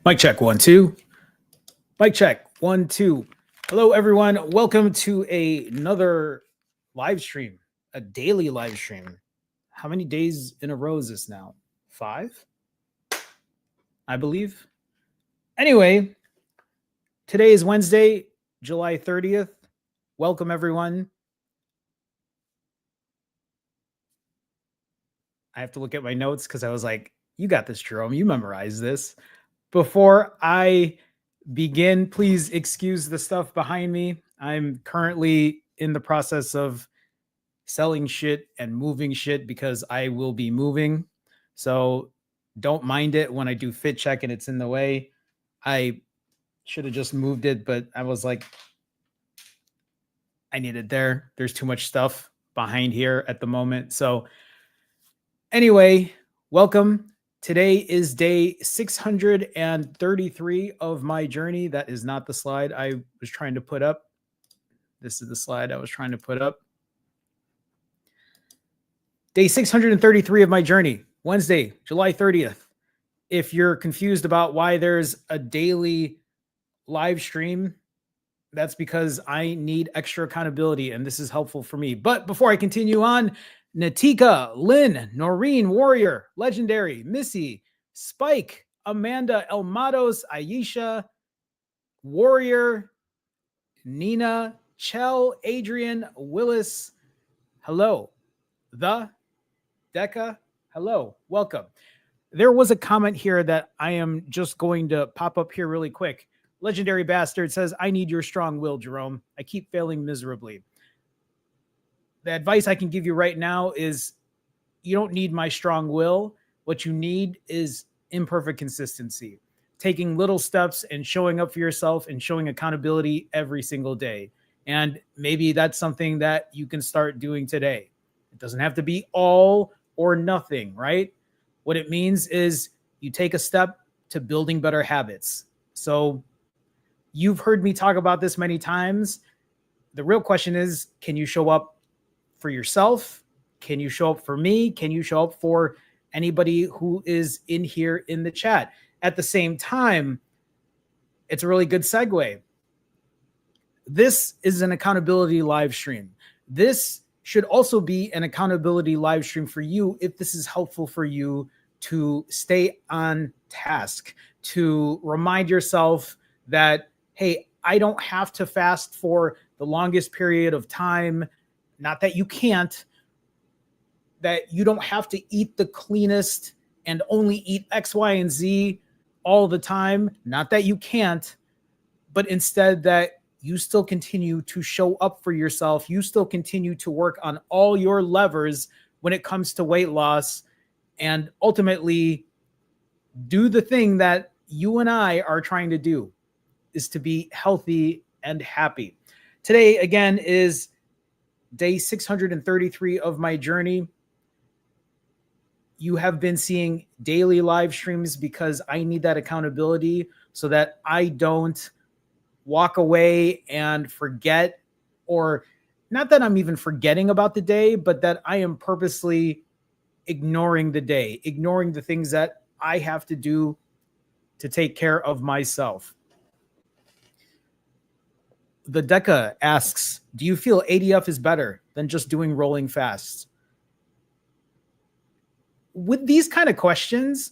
Mic check, 1 2. Mic check, 1 2. Hello, everyone. Welcome to another live stream, a daily live stream. How many days in a row is this now? 5, I believe. Anyway, today is Wednesday, July 30th. Welcome, everyone. I have to look at my notes because I was like, you got this, Jerome. You memorized this. Before I begin, please excuse the stuff behind me. I'm currently in the process of selling shit and moving shit because I will be moving. So don't mind it when I do fit check and it's in the way. I should have just moved it, but I was like, I need it there. There's too much stuff behind here at the moment. So anyway, welcome. Today is day 633 of my journey. That is not the slide I was trying to put up. This is the slide I was trying to put up. Day 633 of my journey, Wednesday, July 30th. If you're confused about why there's a daily live stream, that's because I need extra accountability and this is helpful for me. But before I continue on, Natika, Lynn, Noreen, Warrior, Legendary, Missy, Spike, Amanda, Elmados, Aisha, Warrior, Nina, Chell, Adrian, Willis, hello. The Deca, hello, welcome. There was a comment here that I am just going to pop up here really quick. Legendary Bastard says, I need your strong will, Jerome. I keep failing miserably. The advice I can give you right now is you don't need my strong will. What you need is imperfect consistency, taking little steps and showing up for yourself and showing accountability every single day. And maybe that's something that you can start doing today. It doesn't have to be all or nothing, right? What it means is you take a step to building better habits. So you've heard me talk about this many times. The real question is, can you show up for yourself? Can you show up for me? Can you show up for anybody who is in here in the chat? At the same time, it's a really good segue. This is an accountability live stream. This should also be an accountability live stream for you if this is helpful for you to stay on task, to remind yourself that, hey, I don't have to fast for the longest period of time. Not that you can't, that you don't have to eat the cleanest and only eat X, Y, and Z all the time. Not that you can't, but instead that you still continue to show up for yourself. You still continue to work on all your levers when it comes to weight loss and ultimately do the thing that you and I are trying to do, is to be healthy and happy. Today, again, is day 633 of my journey. You have been seeing daily live streams because I need that accountability so that I don't walk away and forget, or not that I'm even forgetting about the day, but that I am purposely ignoring the day, ignoring the things that I have to do to take care of myself. The Deca asks, do you feel ADF is better than just doing rolling fasts? With these kind of questions,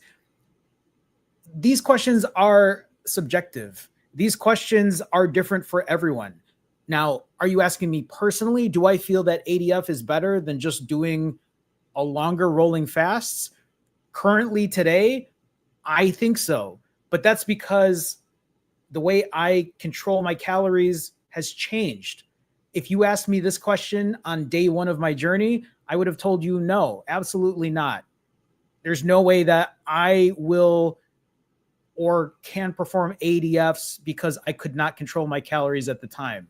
these questions are subjective. These questions are different for everyone. Now, are you asking me personally, do I feel that ADF is better than just doing a longer rolling fasts? Currently today, I think so. But that's because the way I control my calories has changed. If you asked me this question on day one of my journey, I would have told you no, absolutely not. There's no way that I will or can perform ADFs because I could not control my calories at the time.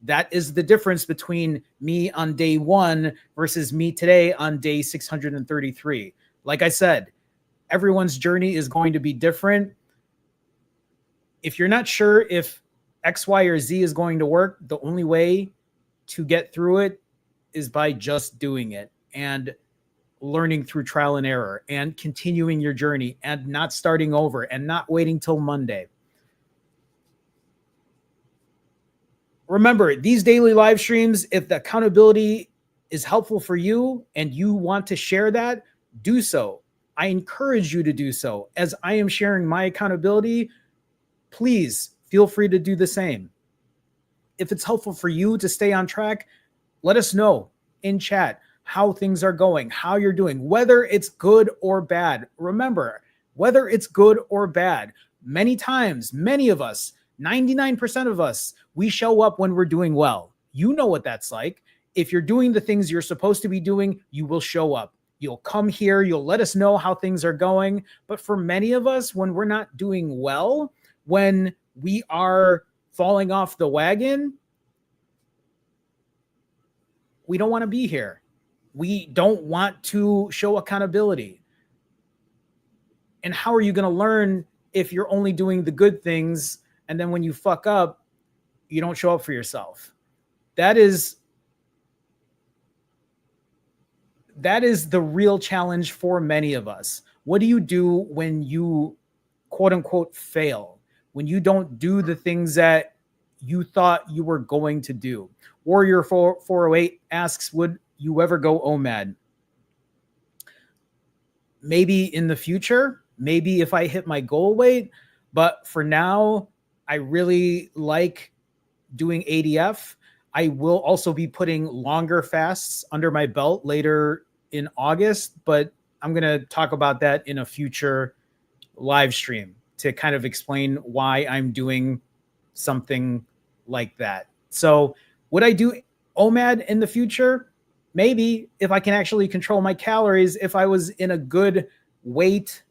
That is the difference between me on day one versus me today on day 633. Like I said, everyone's journey is going to be different. If you're not sure if X, Y, or Z is going to work, the only way to get through it is by just doing it. And learning through trial and error and continuing your journey and not starting over and not waiting till Monday. Remember, these daily live streams, if the accountability is helpful for you and you want to share that, do so. I encourage you to do so. As I am sharing my accountability, please feel free to do the same. If it's helpful for you to stay on track, let us know in chat how things are going, how you're doing, whether it's good or bad. Remember, whether it's good or bad, many times, many of us, 99% of us, we show up when we're doing well. You know what that's like. If you're doing the things you're supposed to be doing, you will show up. You'll come here, you'll let us know how things are going. But for many of us, when we're not doing well, when we are falling off the wagon, we don't want to be here. We don't want to show accountability. And how are you going to learn if you're only doing the good things and then when you fuck up, you don't show up for yourself? That is the real challenge for many of us. What do you do when you quote unquote fail? When you don't do the things that you thought you were going to do? Warrior 408 asks, would you ever go OMAD? Maybe in the future, maybe if I hit my goal weight, but for now, I really like doing ADF. I will also be putting longer fasts under my belt later in August, but I'm going to talk about that in a future live stream to kind of explain why I'm doing something like that. So would I do OMAD in the future? Maybe, if I can actually control my calories, if I was in a good weight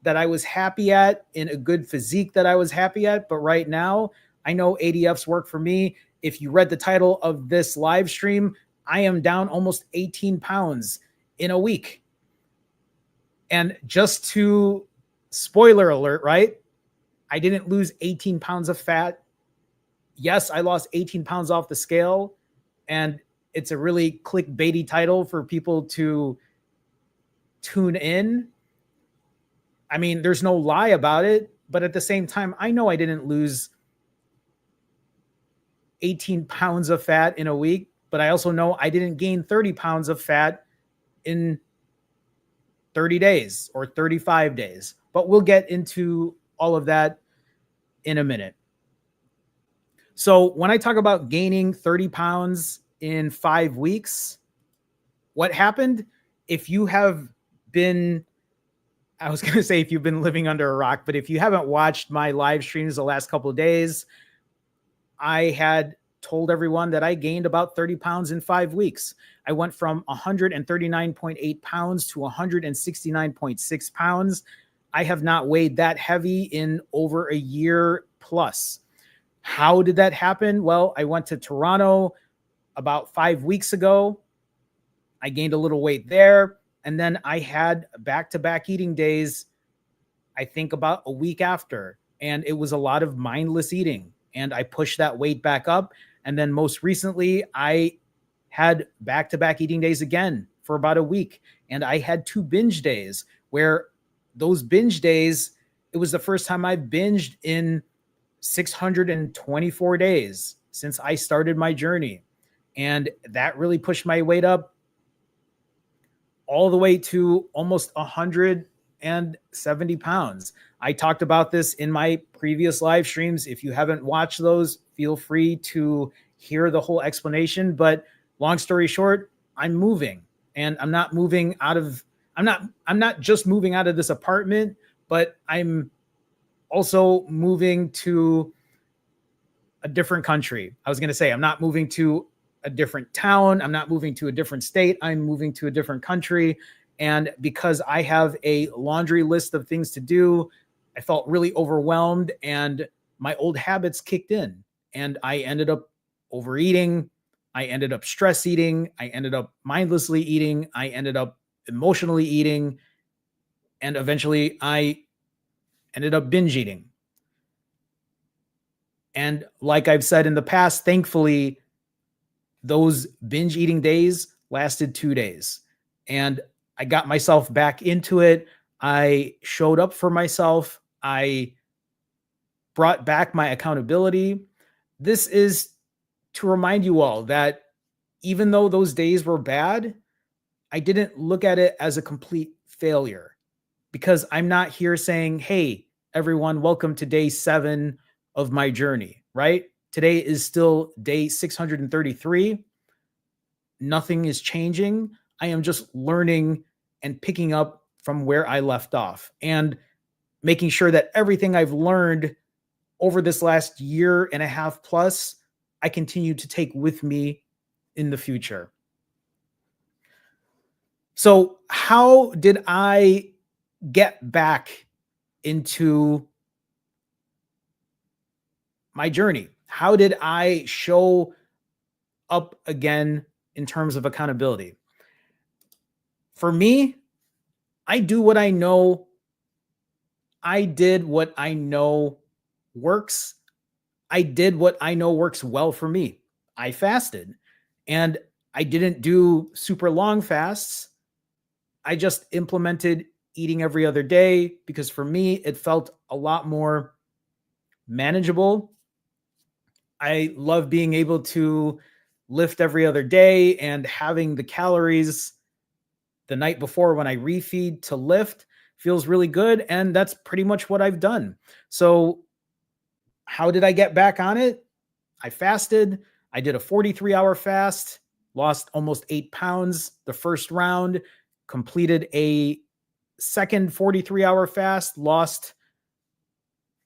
that I was happy at, in a good physique that I was happy at. But right now, I know ADFs work for me. If you read the title of this live stream, I am down almost 18 pounds in a week. And just to spoiler alert, right? I didn't lose 18 pounds of fat. Yes, I lost 18 pounds off the scale, and it's a really clickbaity title for people to tune in. I mean, there's no lie about it, but at the same time, I know I didn't lose 18 pounds of fat in a week, but I also know I didn't gain 30 pounds of fat in 30 days or 35 days. But we'll get into all of that in a minute. So when I talk about gaining 30 pounds in 5 weeks, what happened? If you have been, I was going to say if you've been living under a rock, but if you haven't watched my live streams the last couple of days, I had told everyone that I gained about 30 pounds in 5 weeks. I went from 139.8 pounds to 169.6 pounds. I have not weighed that heavy in over a year plus. How did that happen? Well, I went to Toronto about 5 weeks ago. I gained a little weight there. And then I had back-to-back eating days, I think about a week after. And it was a lot of mindless eating. And I pushed that weight back up. And then most recently, I had back-to-back eating days again for about a week. And I had 2 binge days where those binge days, it was the first time I binged in 624 days since I started my journey. And that really pushed my weight up all the way to almost 170 pounds. I talked about this in my previous live streams. If you haven't watched those, feel free to hear the whole explanation. But long story short, I'm moving, and I'm not just moving out of this apartment, but I'm also moving to a different country. I was going to say, I'm not moving to a different town. I'm not moving to a different state. I'm moving to a different country. And because I have a laundry list of things to do, I felt really overwhelmed, and my old habits kicked in, and I ended up overeating. I ended up stress eating. I ended up mindlessly eating. I ended up emotionally eating. And eventually I ended up binge eating. And like I've said in the past, thankfully, those binge eating days lasted 2 days. And I got myself back into it. I showed up for myself. I brought back my accountability. This is to remind you all that even though those days were bad, I didn't look at it as a complete failure because I'm not here saying, hey, everyone, welcome to day 7 of my journey, right? Today is still day 633. Nothing is changing. I am just learning and picking up from where I left off and making sure that everything I've learned over this last year and a half plus, I continue to take with me in the future. So, how did I get back into my journey? How did I show up again in terms of accountability? For me, I do what I know. I did what I know works. I did what I know works well for me. I fasted and I didn't do super long fasts. I just implemented eating every other day because for me, it felt a lot more manageable. I love being able to lift every other day and having the calories the night before when I refeed to lift feels really good. And that's pretty much what I've done. So, how did I get back on it? I fasted. I did a 43-hour fast, lost almost 8 pounds the first round, completed a second 43-hour fast, lost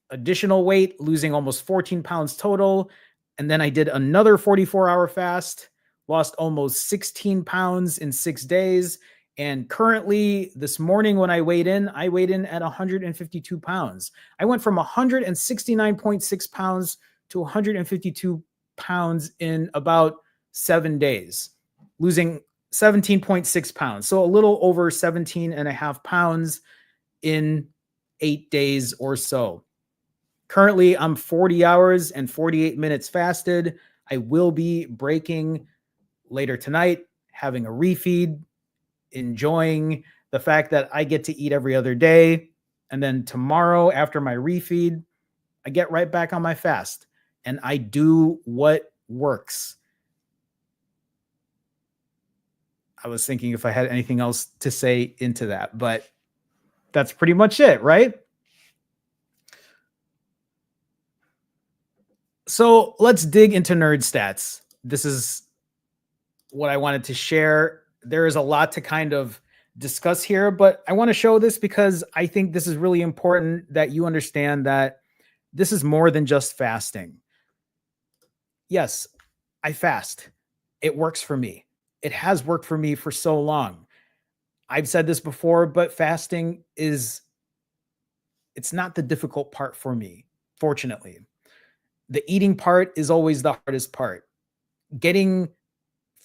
additional weight, losing almost 14 pounds total. And then I did another 44-hour fast, lost almost 16 pounds in 6 days. And currently, this morning when I weighed in at 152 pounds. I went from 169.6 pounds to 152 pounds in about 7 days, losing 17.6 pounds. So a little over 17 and a half pounds in 8 days or so. Currently, I'm 40 hours and 48 minutes fasted. I will be breaking later tonight, having a refeed, enjoying the fact that I get to eat every other day. And then tomorrow, after my refeed, I get right back on my fast and I do what works. I was thinking if I had anything else to say into that, but that's pretty much it, right? So let's dig into nerd stats. This is what I wanted to share. There is a lot to kind of discuss here, but I want to show this because I think this is really important that you understand that this is more than just fasting. Yes, I fast. It works for me. It has worked for me for so long. I've said this before, but fasting it's not the difficult part for me, fortunately. The eating part is always the hardest part. Getting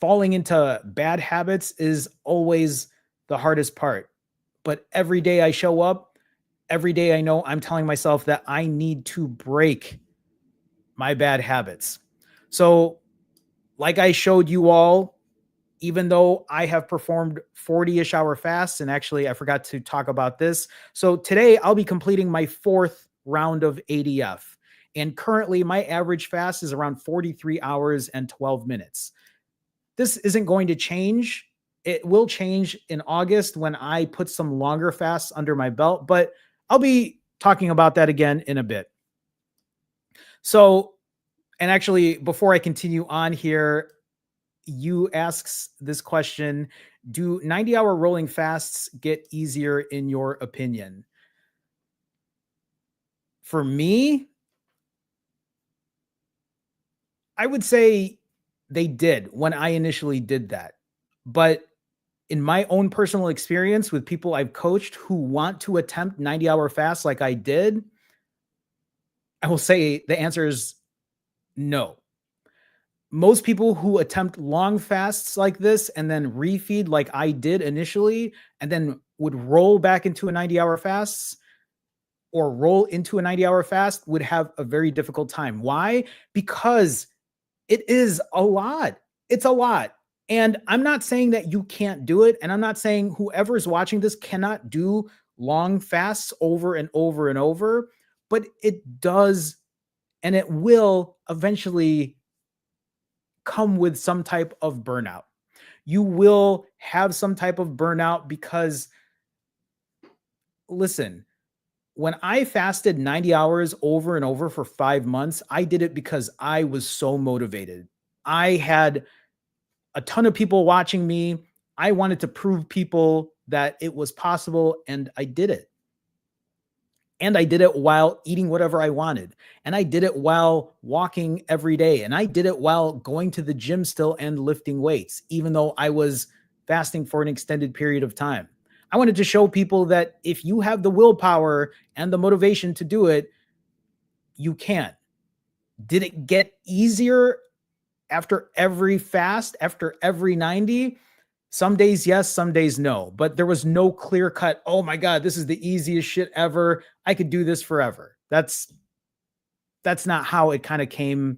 falling into bad habits is always the hardest part. But every day I show up, every day I know I'm telling myself that I need to break my bad habits. So, like I showed you all, even though I have performed 40-ish hour fasts, and actually I forgot to talk about this. So today I'll be completing my 4th round of ADF. And currently my average fast is around 43 hours and 12 minutes. This isn't going to change. It will change in August when I put some longer fasts under my belt, but I'll be talking about that again in a bit. So, and actually, before I continue on here, you asks this question: do 90-hour rolling fasts get easier in your opinion? For me, I would say they did when I initially did that. But in my own personal experience with people I've coached who want to attempt 90-hour fasts like I did, I will say the answer is no. Most people who attempt long fasts like this and then refeed like I did initially, and then would roll back into a 90-hour fast or roll into a 90-hour fast would have a very difficult time. Why? Because it is a lot. It's a lot. And I'm not saying that you can't do it. And I'm not saying whoever is watching this cannot do long fasts over and over and over, but it does and it will eventually come with some type of burnout. You will have some type of burnout because, listen, when I fasted 90 hours over and over for 5 months, I did it because I was so motivated. I had a ton of people watching me. I wanted to prove people that it was possible, and I did it. And I did it while eating whatever I wanted. And I did it while walking every day. And I did it while going to the gym still and lifting weights, even though I was fasting for an extended period of time. I wanted to show people that if you have the willpower and the motivation to do it, you can. Did it get easier after every fast, after every 90? Some days, yes, some days, no. But there was no clear cut, oh my God, this is the easiest shit ever. I could do this forever. That's not how it kind of came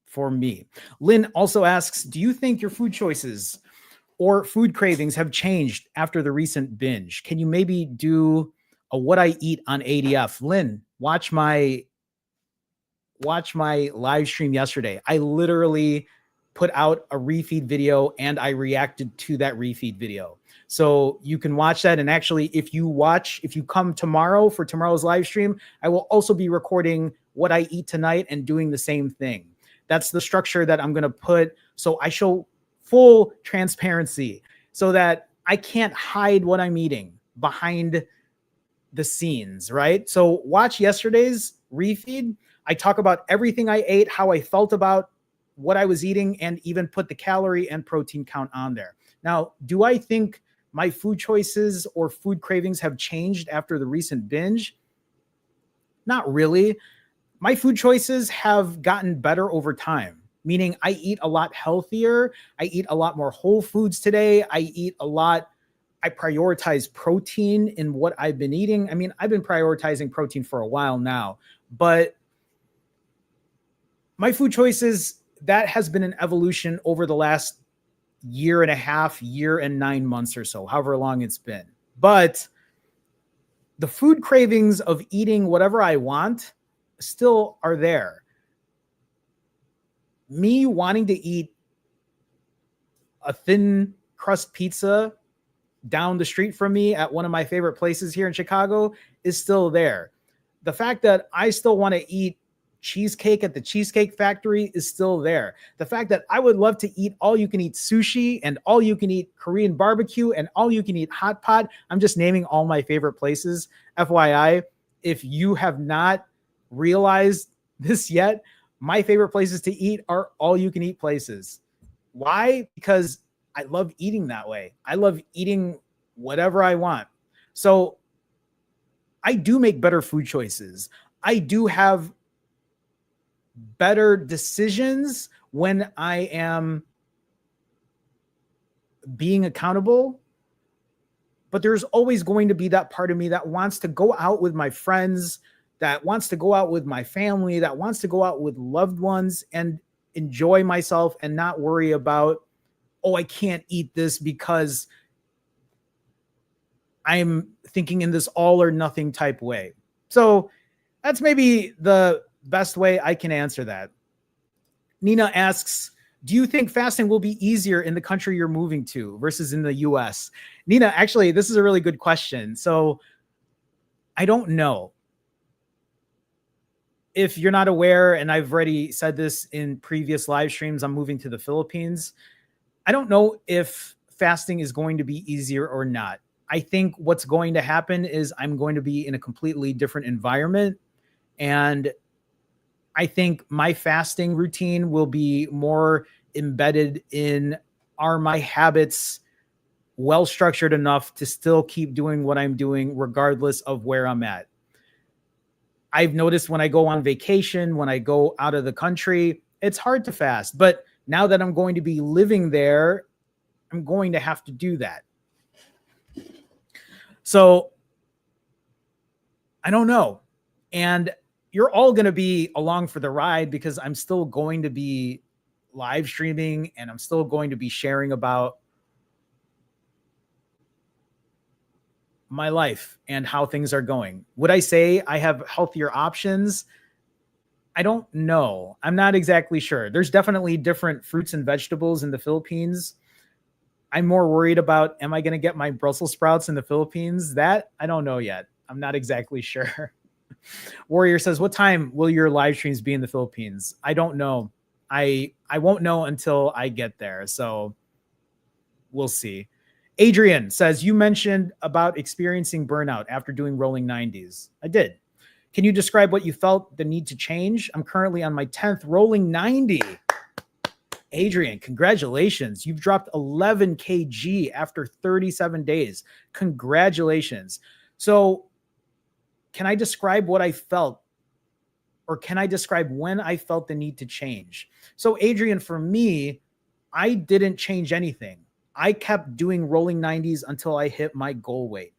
for me. Lynn also asks, do you think your food choices or food cravings have changed after the recent binge? Can you maybe do a what I eat on ADF? Lynn, watch my live stream yesterday. I literally put out a refeed video and I reacted to that refeed video. So you can watch that. And actually, if you come tomorrow for tomorrow's live stream, I will also be recording what I eat tonight and doing the same thing. That's the structure that I'm going to put. So I show full transparency so that I can't hide what I'm eating behind the scenes, right? So watch yesterday's refeed. I talk about everything I ate, how I felt about what I was eating, and even put the calorie and protein count on there. Now, do I think my food choices or food cravings have changed after the recent binge? Not really. My food choices have gotten better over time, meaning I eat a lot healthier. I eat a lot more whole foods today. I prioritize protein in what I've been eating. I mean, I've been prioritizing protein for a while now, but my food choices, that has been an evolution over the last year and a half, year and 9 months or so, however long it's been. But the food cravings of eating whatever I want still are there. Me wanting to eat a thin crust pizza down the street from me at one of my favorite places here in Chicago is still there. The fact that I still want to eat cheesecake at the Cheesecake Factory is still there. The fact that I would love to eat all you can eat sushi and all you can eat Korean barbecue and all you can eat hot pot. I'm just naming all my favorite places. FYI, if you have not realized this yet, my favorite places to eat are all you can eat places. Why? Because I love eating that way. I love eating whatever I want. So I do make better food choices. I do have better decisions when I am being accountable. But there's always going to be that part of me that wants to go out with my friends, that wants to go out with my family, that wants to go out with loved ones and enjoy myself and not worry about, oh, I can't eat this because I'm thinking in this all or nothing type way. So that's maybe the best way I can answer that. Nina asks, do you think fasting will be easier in the country you're moving to versus in the US? Nina, actually, this is a really good question. So I don't know. If you're not aware, and I've already said this in previous live streams, I'm moving to the Philippines. I don't know if fasting is going to be easier or not. I think what's going to happen is I'm going to be in a completely different environment. And I think my fasting routine will be more embedded in, are my habits well structured enough to still keep doing what I'm doing regardless of where I'm at. I've noticed when I go on vacation, when I go out of the country, it's hard to fast. But now that I'm going to be living there, I'm going to have to do that. So I don't know. And you're all going to be along for the ride because I'm still going to be live streaming, and I'm still going to be sharing about my life and how things are going. Would I say I have healthier options? I don't know. I'm not exactly sure. There's definitely different fruits and vegetables in the Philippines. I'm more worried about, am I going to get my Brussels sprouts in the Philippines? That I don't know yet. I'm not exactly sure. Warrior says, what time will your live streams be in the Philippines? I don't know. I won't know until I get there. So we'll see. Adrian says, you mentioned about experiencing burnout after doing rolling 90s. I did. Can you describe what you felt the need to change? I'm currently on my 10th rolling 90. Adrian, congratulations. You've dropped 11 kg after 37 days. Congratulations. So, can I describe what I felt, or can I describe when I felt the need to change? So, Adrian, for me, I didn't change anything. I kept doing rolling 90s until I hit my goal weight.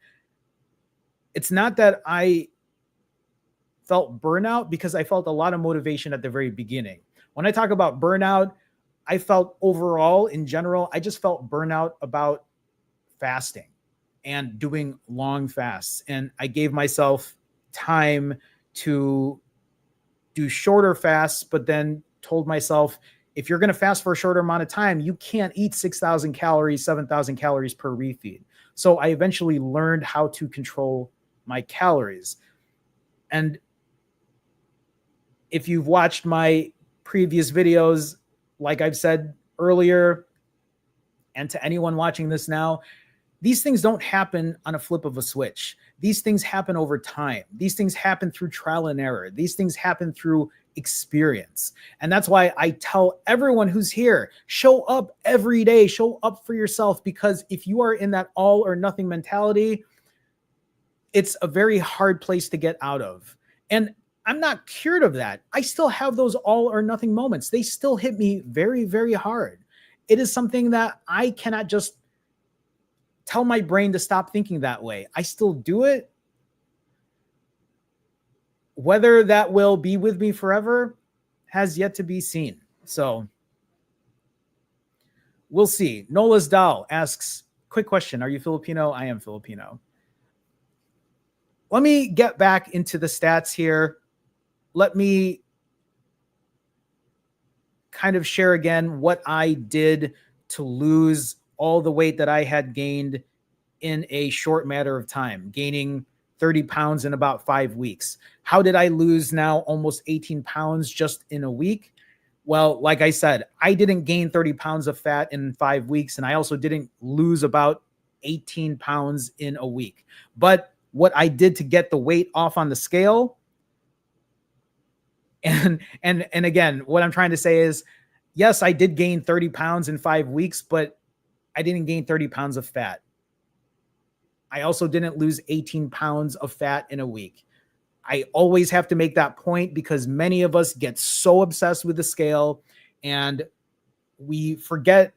It's not that I felt burnout, because I felt a lot of motivation at the very beginning. When I talk about burnout, I felt overall in general, I just felt burnout about fasting and doing long fasts. And I gave myself time to do shorter fasts, but then told myself, if you're going to fast for a shorter amount of time, you can't eat 6,000 calories, 7,000 calories per refeed. So I eventually learned how to control my calories. And if you've watched my previous videos, like I've said earlier, and to anyone watching this now, these things don't happen on a flip of a switch. These things happen over time. These things happen through trial and error. These things happen through experience. And that's why I tell everyone who's here, show up every day, show up for yourself, because if you are in that all or nothing mentality, it's a very hard place to get out of. And I'm not cured of that. I still have those all or nothing moments. They still hit me very, very hard. It is something that I cannot just tell my brain to stop thinking that way. I still do it. Whether that will be with me forever has yet to be seen. So we'll see. Nola's Dal asks, quick question. Are you Filipino? I am Filipino. Let me get back into the stats here. Let me kind of share again what I did to lose all the weight that I had gained in a short matter of time, gaining 30 pounds in about 5 weeks. How did I lose now almost 18 pounds just in a week? Well, like I said, I didn't gain 30 pounds of fat in 5 weeks, and I also didn't lose about 18 pounds in a week. But what I did to get the weight off on the scale, and again, what I'm trying to say is, yes, I did gain 30 pounds in 5 weeks, but I didn't gain 30 pounds of fat. I also didn't lose 18 pounds of fat in a week. I always have to make that point, because many of us get so obsessed with the scale, and we forget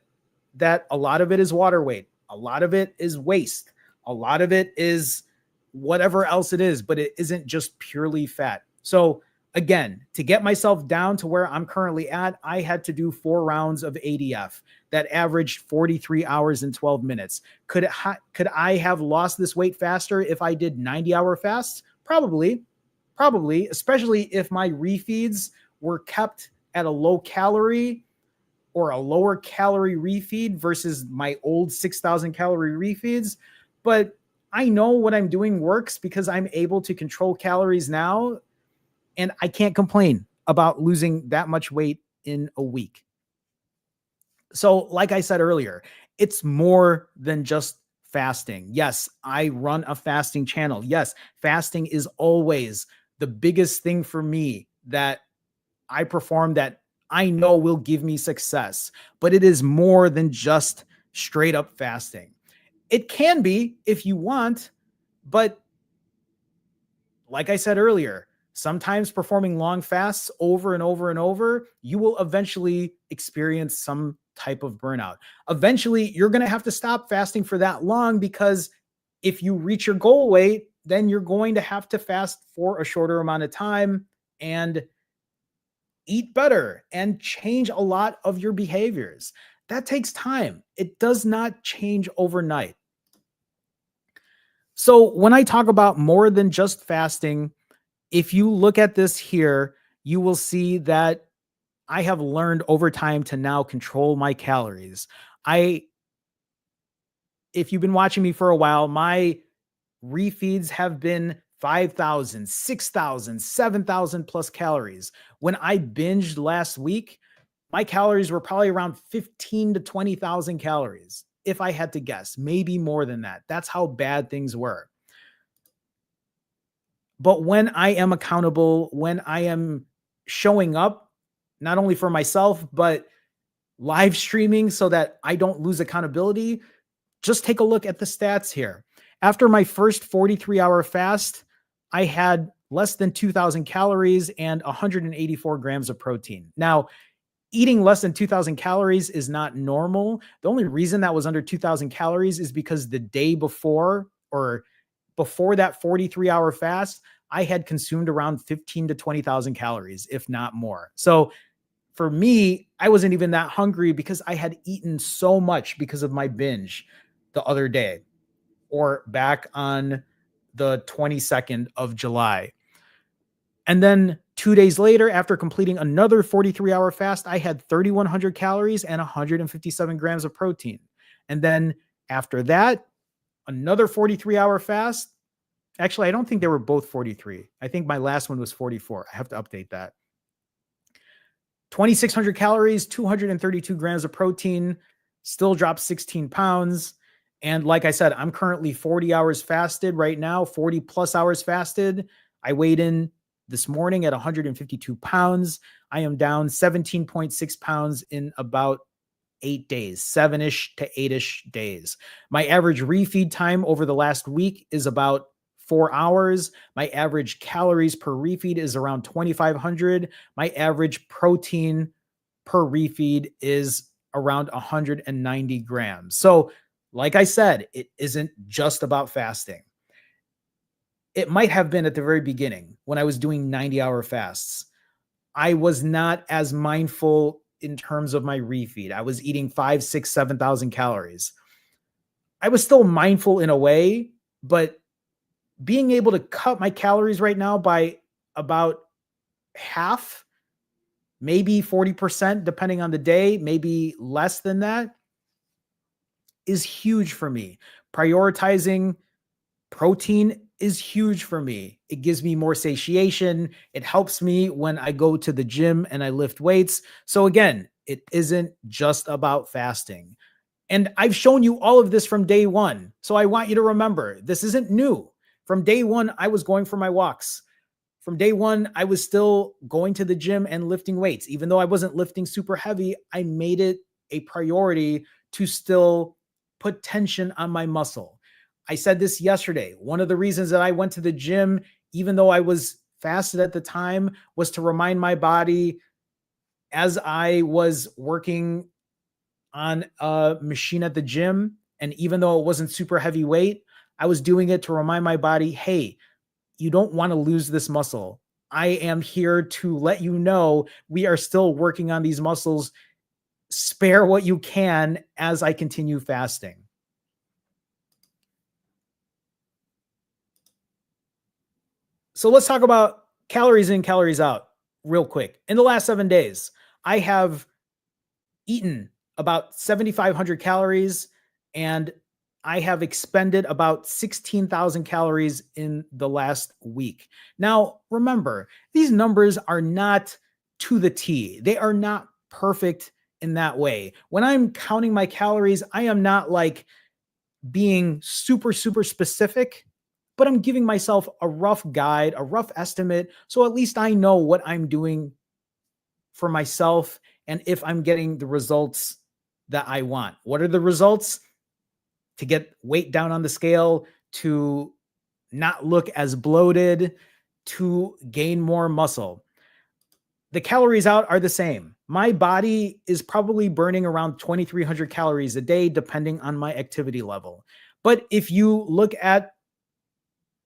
that a lot of it is water weight. A lot of it is waste. A lot of it is whatever else it is, but it isn't just purely fat. So again, to get myself down to where I'm currently at, I had to do 4 rounds of ADF that averaged 43 hours and 12 minutes. Could I have lost this weight faster if I did 90-hour fasts? Probably, especially if my refeeds were kept at a low calorie or a lower calorie refeed versus my old 6,000 calorie refeeds. But I know what I'm doing works, because I'm able to control calories now, and I can't complain about losing that much weight in a week. So, like I said earlier, it's more than just fasting. Yes, I run a fasting channel. Yes, fasting is always the biggest thing for me that I perform, that I know will give me success. But it is more than just straight up fasting. It can be if you want, but like I said earlier, sometimes performing long fasts over and over and over, you will eventually experience some type of burnout. Eventually, you're going to have to stop fasting for that long, because if you reach your goal weight, then you're going to have to fast for a shorter amount of time. And eat better and change a lot of your behaviors. That takes time. It does not change overnight. So, when I talk about more than just fasting, if you look at this here, you will see that I have learned over time to now control my calories. I If you've been watching me for a while, my refeeds have been 5,000, 6,000, 7,000 plus calories. When I binged last week, my calories were probably around 15 to 20,000 calories. If I had to guess, maybe more than that. That's how bad things were. But when I am accountable, when I am showing up, not only for myself, but live streaming so that I don't lose accountability, just take a look at the stats here. After my first 43-hour fast, I had less than 2,000 calories and 184 grams of protein. Now, eating less than 2,000 calories is not normal. The only reason that was under 2,000 calories is because the day before, or before that 43-hour fast, I had consumed around 15 to 20,000 calories, if not more. So for me, I wasn't even that hungry because I had eaten so much because of my binge the other day, or back on the 22nd of July. And then 2 days later, after completing another 43-hour fast, I had 3,100 calories and 157 grams of protein. And then after that, another 43-hour fast. Actually, I don't think they were both 43. I think my last one was 44. I have to update that. 2,600 calories, 232 grams of protein, still dropped 16 pounds. And like I said, I'm currently 40 hours fasted right now, 40 plus hours fasted. I weighed in this morning at 152 pounds. I am down 17.6 pounds in about 8 days, 7-ish to 8-ish days. My average refeed time over the last week is about 4 hours. My average calories per refeed is around 2,500. My average protein per refeed is around 190 grams. So, like I said, it isn't just about fasting. It might have been at the very beginning when I was doing 90-hour fasts. I was not as mindful in terms of my refeed. I was eating 5, 6, 7,000 calories. I was still mindful in a way, but being able to cut my calories right now by about half, maybe 40%, depending on the day, maybe less than that, is huge for me. Prioritizing protein is huge for me. It gives me more satiation. It helps me when I go to the gym and I lift weights. So again, it isn't just about fasting. And I've shown you all of this from day one. So I want you to remember, this isn't new. From day one, I was going for my walks. From day one, I was still going to the gym and lifting weights. Even though I wasn't lifting super heavy, I made it a priority to still put tension on my muscle. I said this yesterday. One of the reasons that I went to the gym, even though I was fasted at the time, was to remind my body, as I was working on a machine at the gym, and even though it wasn't super heavy weight, I was doing it to remind my body, hey, you don't want to lose this muscle. I am here to let you know we are still working on these muscles. Spare what you can as I continue fasting. So let's talk about calories in, calories out real quick. In the last 7 days, I have eaten about 7,500 calories and I have expended about 16,000 calories in the last week. Now, remember, these numbers are not to the T. They are not perfect in that way. When I'm counting my calories, I am not like being super, super specific, but I'm giving myself a rough guide, a rough estimate. So at least I know what I'm doing for myself and if I'm getting the results that I want. What are the results? To get weight down on the scale, to not look as bloated, to gain more muscle. The calories out are the same. My body is probably burning around 2,300 calories a day, depending on my activity level. But if you look at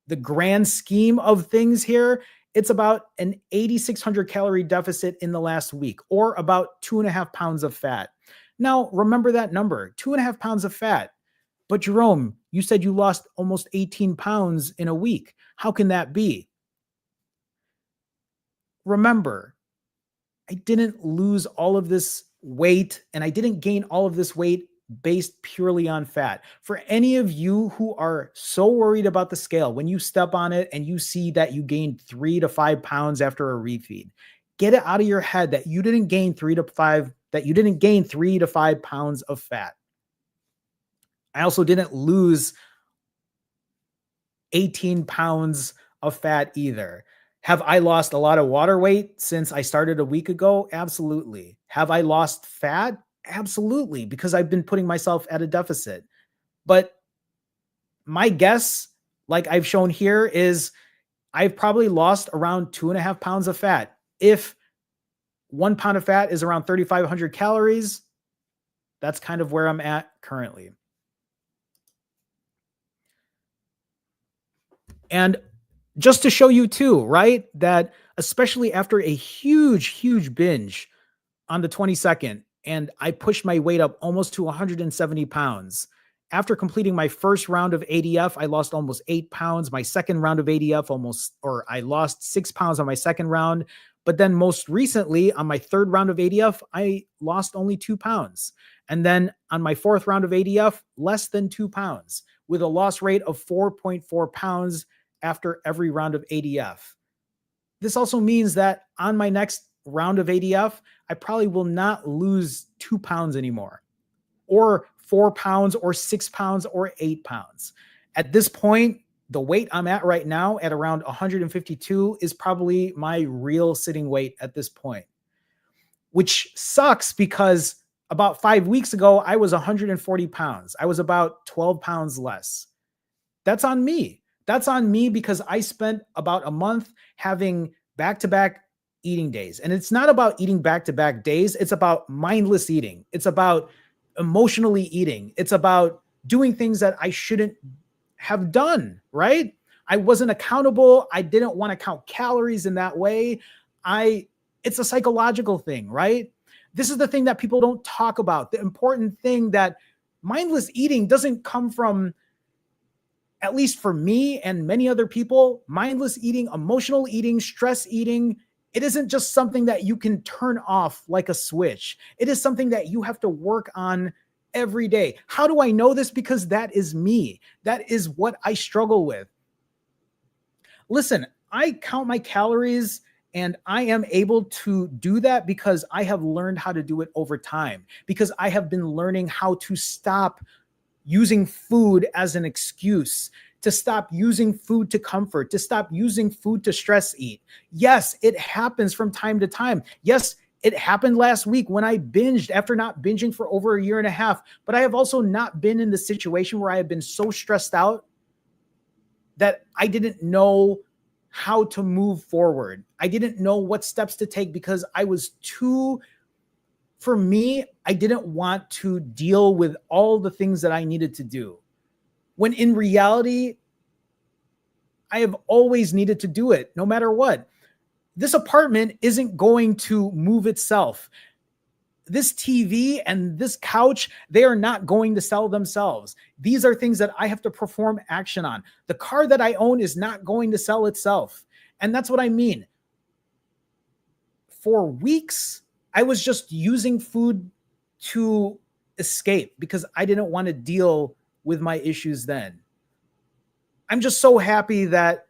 the grand scheme of things here, It's about an 8,600 calorie deficit in the last week, or about 2.5 pounds of fat. Now, remember that number, 2.5 pounds of fat. But Jerome, you said you lost almost 18 pounds in a week. How can that be? Remember, I didn't lose all of this weight and I didn't gain all of this weight based purely on fat. For any of you who are so worried about the scale, when you step on it and you see that you gained 3 to 5 pounds after a refeed, get it out of your head that you didn't gain 3 to 5 pounds of fat. I also didn't lose 18 pounds of fat either. Have I lost a lot of water weight since I started a week ago? Absolutely. Have I lost fat? Absolutely, because I've been putting myself at a deficit. But my guess, like I've shown here, is I've probably lost around 2.5 pounds of fat. If 1 pound of fat is around 3,500 calories, that's kind of where I'm at currently. And just to show you too, right, that especially after a huge binge on the 22nd, and I pushed my weight up almost to 170 pounds. After completing my first round of ADF, I lost almost 8 pounds. My second round of ADF, I lost 6 pounds on my second round. But then most recently, on my third round of ADF, I lost only 2 pounds. And then on my fourth round of ADF, less than 2 pounds, with a loss rate of 4.4 pounds after every round of ADF. This also means that on my next round of ADF, I probably will not lose 2 pounds anymore, or 4 pounds, or 6 pounds, or 8 pounds. At this point, the weight I'm at right now at around 152 is probably my real sitting weight at this point, which sucks because about 5 weeks ago, I was 140 pounds. I was about 12 pounds less. That's on me. That's on me because I spent about a month having back-to-back eating days. And it's not about eating back-to-back days. It's about mindless eating. It's about emotionally eating. It's about doing things that I shouldn't have done, right? I wasn't accountable. I didn't want to count calories in that way. It's a psychological thing, right? This is the thing that people don't talk about. The important thing that mindless eating doesn't come from, at least for me and many other people, mindless eating, emotional eating, stress eating, it isn't just something that you can turn off like a switch. It is something that you have to work on every day. How do I know this? Because that is me. That is what I struggle with. Listen, I count my calories and I am able to do that because I have learned how to do it over time, because I have been learning how to stop using food as an excuse, to stop using food to comfort, to stop using food to stress eat. Yes, it happens from time to time. Yes, it happened last week when I binged after not binging for over a year and a half. But I have also not been in the situation where I have been so stressed out that I didn't know how to move forward. I didn't know what steps to take because I was for me, I didn't want to deal with all the things that I needed to do. When in reality, I have always needed to do it, no matter what. This apartment isn't going to move itself. This TV and this couch, they are not going to sell themselves. These are things that I have to perform action on. The car that I own is not going to sell itself. And that's what I mean. For weeks, I was just using food to escape because I didn't want to deal with my issues then. I'm just so happy that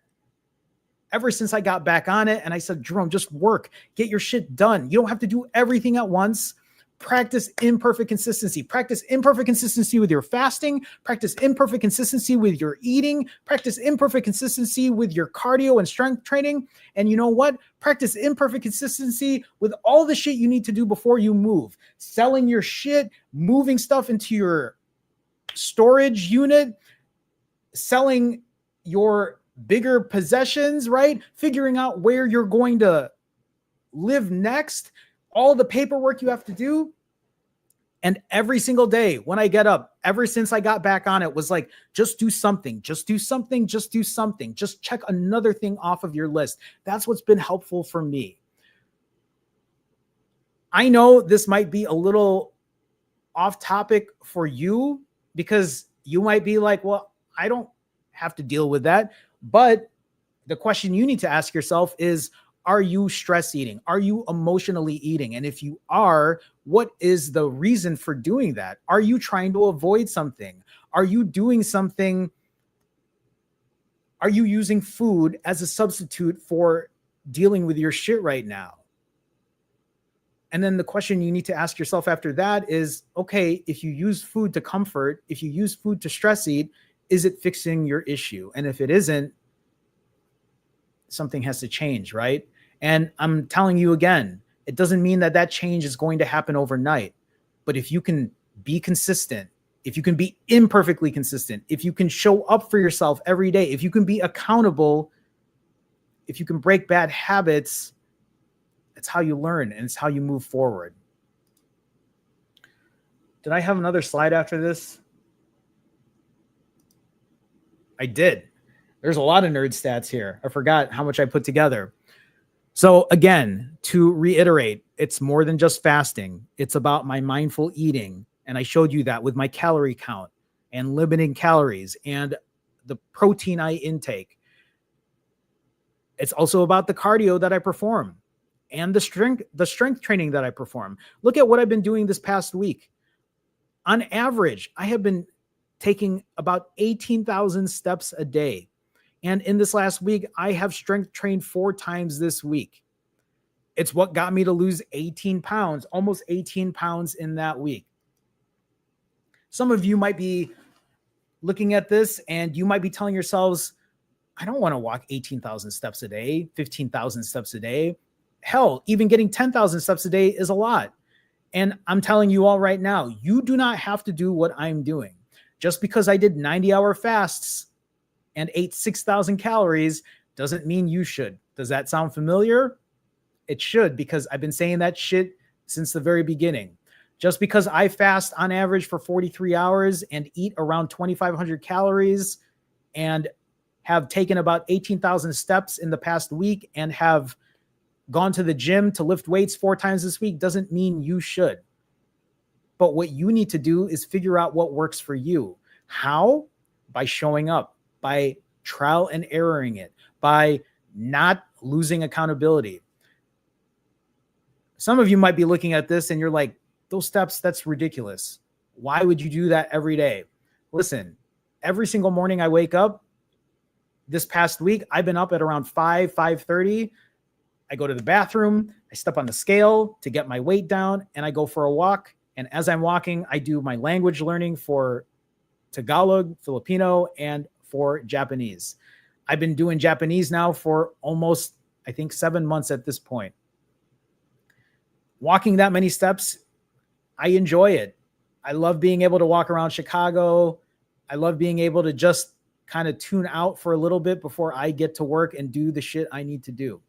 ever since I got back on it and I said, Jerome, just work, get your shit done. You don't have to do everything at once. Practice imperfect consistency. Practice imperfect consistency with your fasting. Practice imperfect consistency with your eating. Practice imperfect consistency with your cardio and strength training. And you know what? Practice imperfect consistency with all the shit you need to do before you move. Selling your shit, moving stuff into your storage unit, selling your bigger possessions, right? Figuring out where you're going to live next, all the paperwork you have to do. And every single day when I get up, ever since I got back on it was like, just do something, just do something, just do something, just check another thing off of your list. That's what's been helpful for me. I know this might be a little off topic for you because you might be like, well, I don't have to deal with that. But the question you need to ask yourself is, are you stress eating? Are you emotionally eating? And if you are, what is the reason for doing that? Are you trying to avoid something? Are you doing something? Are you using food as a substitute for dealing with your shit right now? And then the question you need to ask yourself after that is, okay, if you use food to comfort, if you use food to stress eat, is it fixing your issue? And if it isn't, something has to change, right? And I'm telling you again, it doesn't mean that that change is going to happen overnight. But if you can be consistent, if you can be imperfectly consistent, if you can show up for yourself every day, if you can be accountable, if you can break bad habits, it's how you learn and it's how you move forward. Did I have another slide after this? I did. There's a lot of nerd stats here. I forgot how much I put together. So again, to reiterate, it's more than just fasting. It's about my mindful eating. And I showed you that with my calorie count and limiting calories and the protein I intake. It's also about the cardio that I perform and the strength training that I perform. Look at what I've been doing this past week. On average, I have been taking about 18,000 steps a day. And in this last week, I have strength trained 4 times this week. It's what got me to lose 18 pounds, almost 18 pounds in that week. Some of you might be looking at this and you might be telling yourselves, I don't want to walk 18,000 steps a day, 15,000 steps a day. Hell, even getting 10,000 steps a day is a lot. And I'm telling you all right now, you do not have to do what I'm doing. Just because I did 90-hour fasts and ate 6,000 calories doesn't mean you should. Does that sound familiar? It should, because I've been saying that shit since the very beginning. Just because I fast on average for 43 hours and eat around 2,500 calories and have taken about 18,000 steps in the past week and have gone to the gym to lift weights 4 times this week doesn't mean you should. But what you need to do is figure out what works for you. How? By showing up, by trial and erroring it, by not losing accountability. Some of you might be looking at this and you're like, those steps, that's ridiculous. Why would you do that every day? Listen, every single morning I wake up, this past week, I've been up at around 5:30. I go to the bathroom, I step on the scale to get my weight down, and I go for a walk. And as I'm walking, I do my language learning for Tagalog, Filipino, and for Japanese. I've been doing Japanese now for almost, I think, 7 months at this point. Walking that many steps, I enjoy it. I love being able to walk around Chicago. I love being able to just kind of tune out for a little bit before I get to work and do the shit I need to do.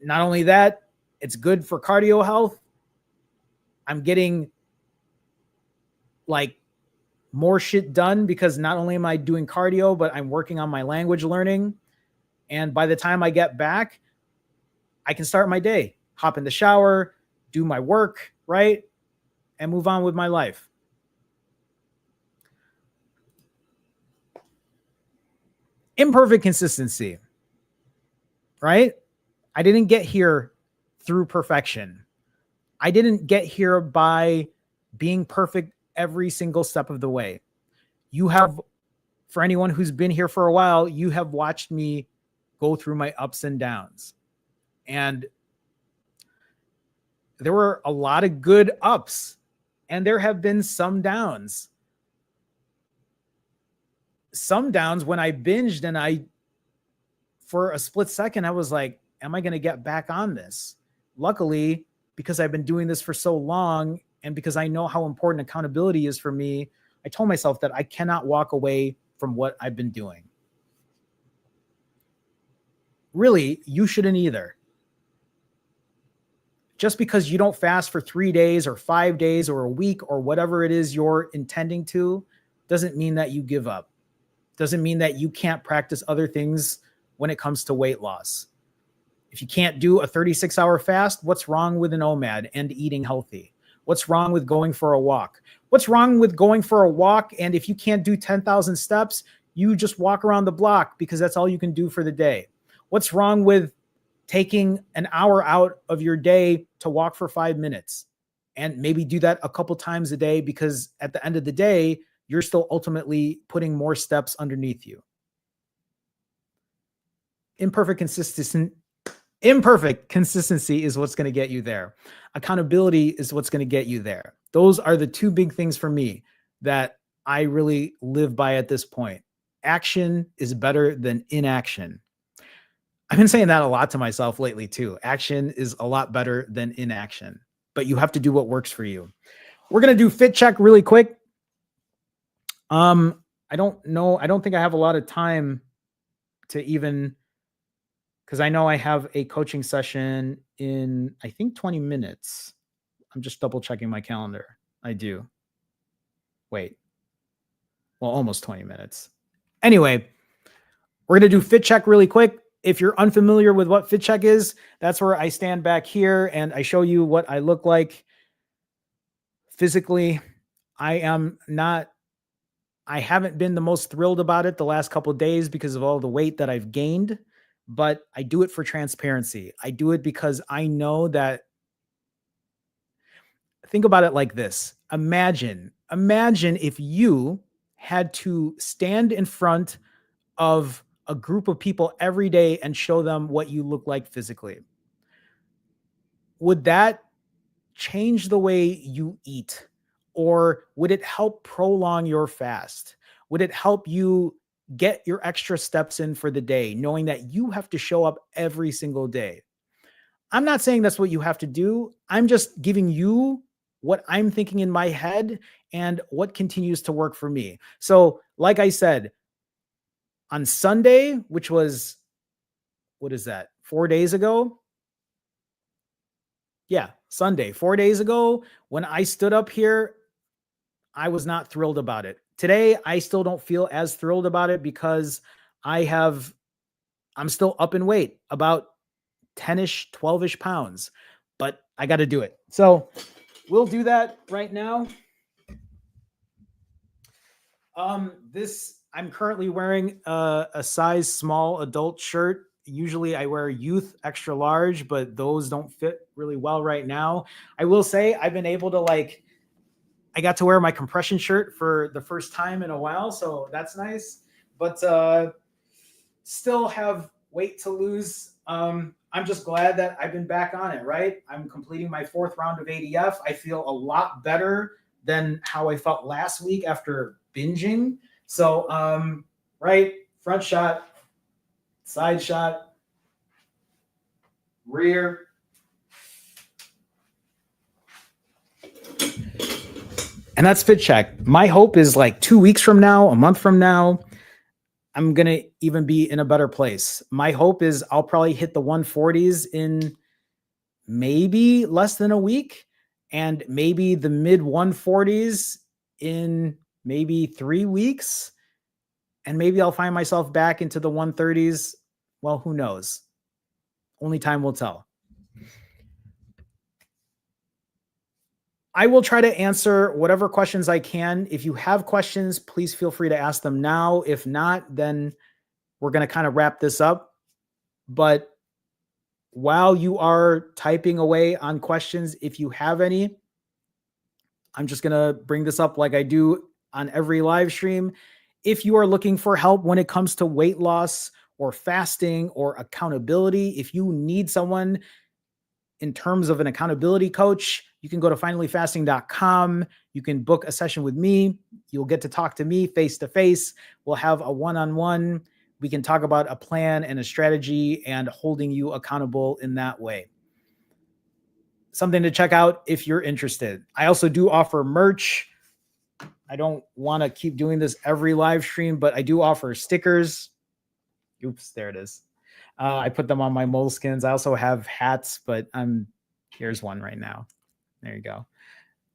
Not only that, it's good for cardio health. I'm getting like more shit done because not only am I doing cardio, but I'm working on my language learning. And by the time I get back, I can start my day, hop in the shower, do my work, right? And move on with my life. Imperfect consistency, right? I didn't get here through perfection. I didn't get here by being perfect every single step of the way. You have, for anyone who's been here for a while, you have watched me go through my ups and downs. And there were a lot of good ups, and there have been some downs. Some downs when I binged and for a split second, I was like, am I going to get back on this? Luckily, because I've been doing this for so long and because I know how important accountability is for me, I told myself that I cannot walk away from what I've been doing. Really, you shouldn't either. just because you don't fast for 3 days or 5 days or a week or whatever it is you're intending to, doesn't mean that you give up. Doesn't mean that you can't practice other things when it comes to weight loss. If you can't do a 36-hour fast, what's wrong with an OMAD and eating healthy? What's wrong with going for a walk? What's wrong with going for a walk? And if you can't do 10,000 steps, you just walk around the block because that's all you can do for the day. What's wrong with taking an hour out of your day to walk for 5 minutes and maybe do that a couple times a day? Because at the end of the day, you're still ultimately putting more steps underneath you. Imperfect consistency is what's going to get you there. Accountability is what's going to get you there. Those are the two big things for me that I really live by at this point. Action is better than inaction. I've been saying that a lot to myself lately too. Action is a lot better than inaction, but you have to do what works for you. We're going to do fit check really quick. I don't know. I don't think I have a lot of time to even, because I know I have a coaching session in, I think, 20 minutes. I'm just double checking my calendar. I do. Wait. Well, almost 20 minutes. Anyway, we're going to do fit check really quick. If you're unfamiliar with what fit check is, that's where I stand back here and I show you what I look like physically. I haven't been the most thrilled about it the last couple of days because of all the weight that I've gained, but I do it for transparency. I do it because I know that, think about it like this. Imagine if you had to stand in front of a group of people every day and show them what you look like physically. Would that change the way you eat? Or would it help prolong your fast? Would it help you get your extra steps in for the day, knowing that you have to show up every single day? I'm not saying that's what you have to do. I'm just giving you what I'm thinking in my head and what continues to work for me. So, like I said, on Sunday, which was, what is that, 4 days ago? Yeah, Sunday, 4 days ago, when I stood up here, I was not thrilled about it. Today, I still don't feel as thrilled about it because I'm still up in weight, about 10-ish, 12-ish pounds, but I got to do it. So we'll do that right now. I'm currently wearing a size small adult shirt. Usually I wear youth extra large, but those don't fit really well right now. I will say I've been able to I got to wear my compression shirt for the first time in a while, so that's nice, but still have weight to lose. I'm just glad that I've been back on it, right? I'm completing my 4th round of ADF. I feel a lot better than how I felt last week after binging. So, right, front shot, side shot, rear. And that's fit check. My hope is 2 weeks from now, a month from now, I'm going to even be in a better place. My hope is I'll probably hit the 140s in maybe less than a week and maybe the mid 140s in maybe 3 weeks. And maybe I'll find myself back into the 130s. Well, who knows? Only time will tell. I will try to answer whatever questions I can. If you have questions, please feel free to ask them now. If not, then we're going to kind of wrap this up. But while you are typing away on questions, if you have any, I'm just going to bring this up like I do on every live stream. If you are looking for help when it comes to weight loss or fasting or accountability, if you need someone in terms of an accountability coach, you can go to finallyfasting.com. You can book a session with me. You'll get to talk to me face to face. We'll have a one-on-one. We can talk about a plan and a strategy and holding you accountable in that way. Something to check out if you're interested. I also do offer merch. I don't want to keep doing this every live stream, but I do offer stickers. Oops, there it is. I put them on my moleskins. I also have hats, but I'm Here's one right now. There you go.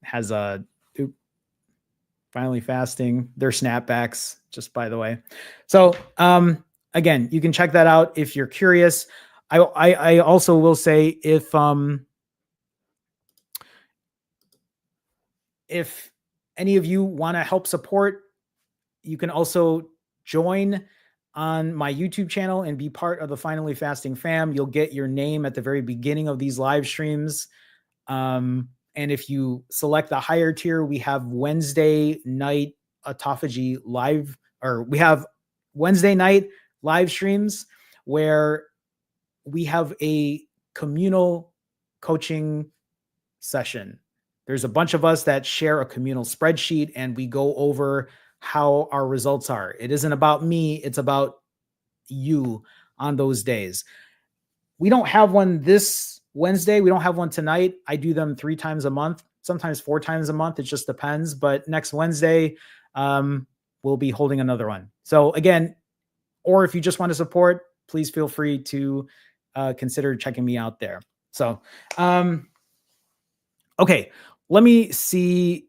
Has a finally fasting. They're snapbacks, just by the way. So again, you can check that out if you're curious. I also will say if any of you want to help support, you can also join on my YouTube channel and be part of the Finally Fasting fam. You'll get your name at the very beginning of these live streams. And if you select the higher tier, we have Wednesday night autophagy live, or we have Wednesday night live streams where we have a communal coaching session. There's a bunch of us that share a communal spreadsheet and we go over how our results are. It isn't about me, it's about you on those days. We don't have one this Wednesday. We don't have one tonight. I do them 3 times a month, sometimes 4 times a month. It just depends. But next Wednesday, we'll be holding another one. So again, or if you just want to support, please feel free to consider checking me out there. So, okay, let me see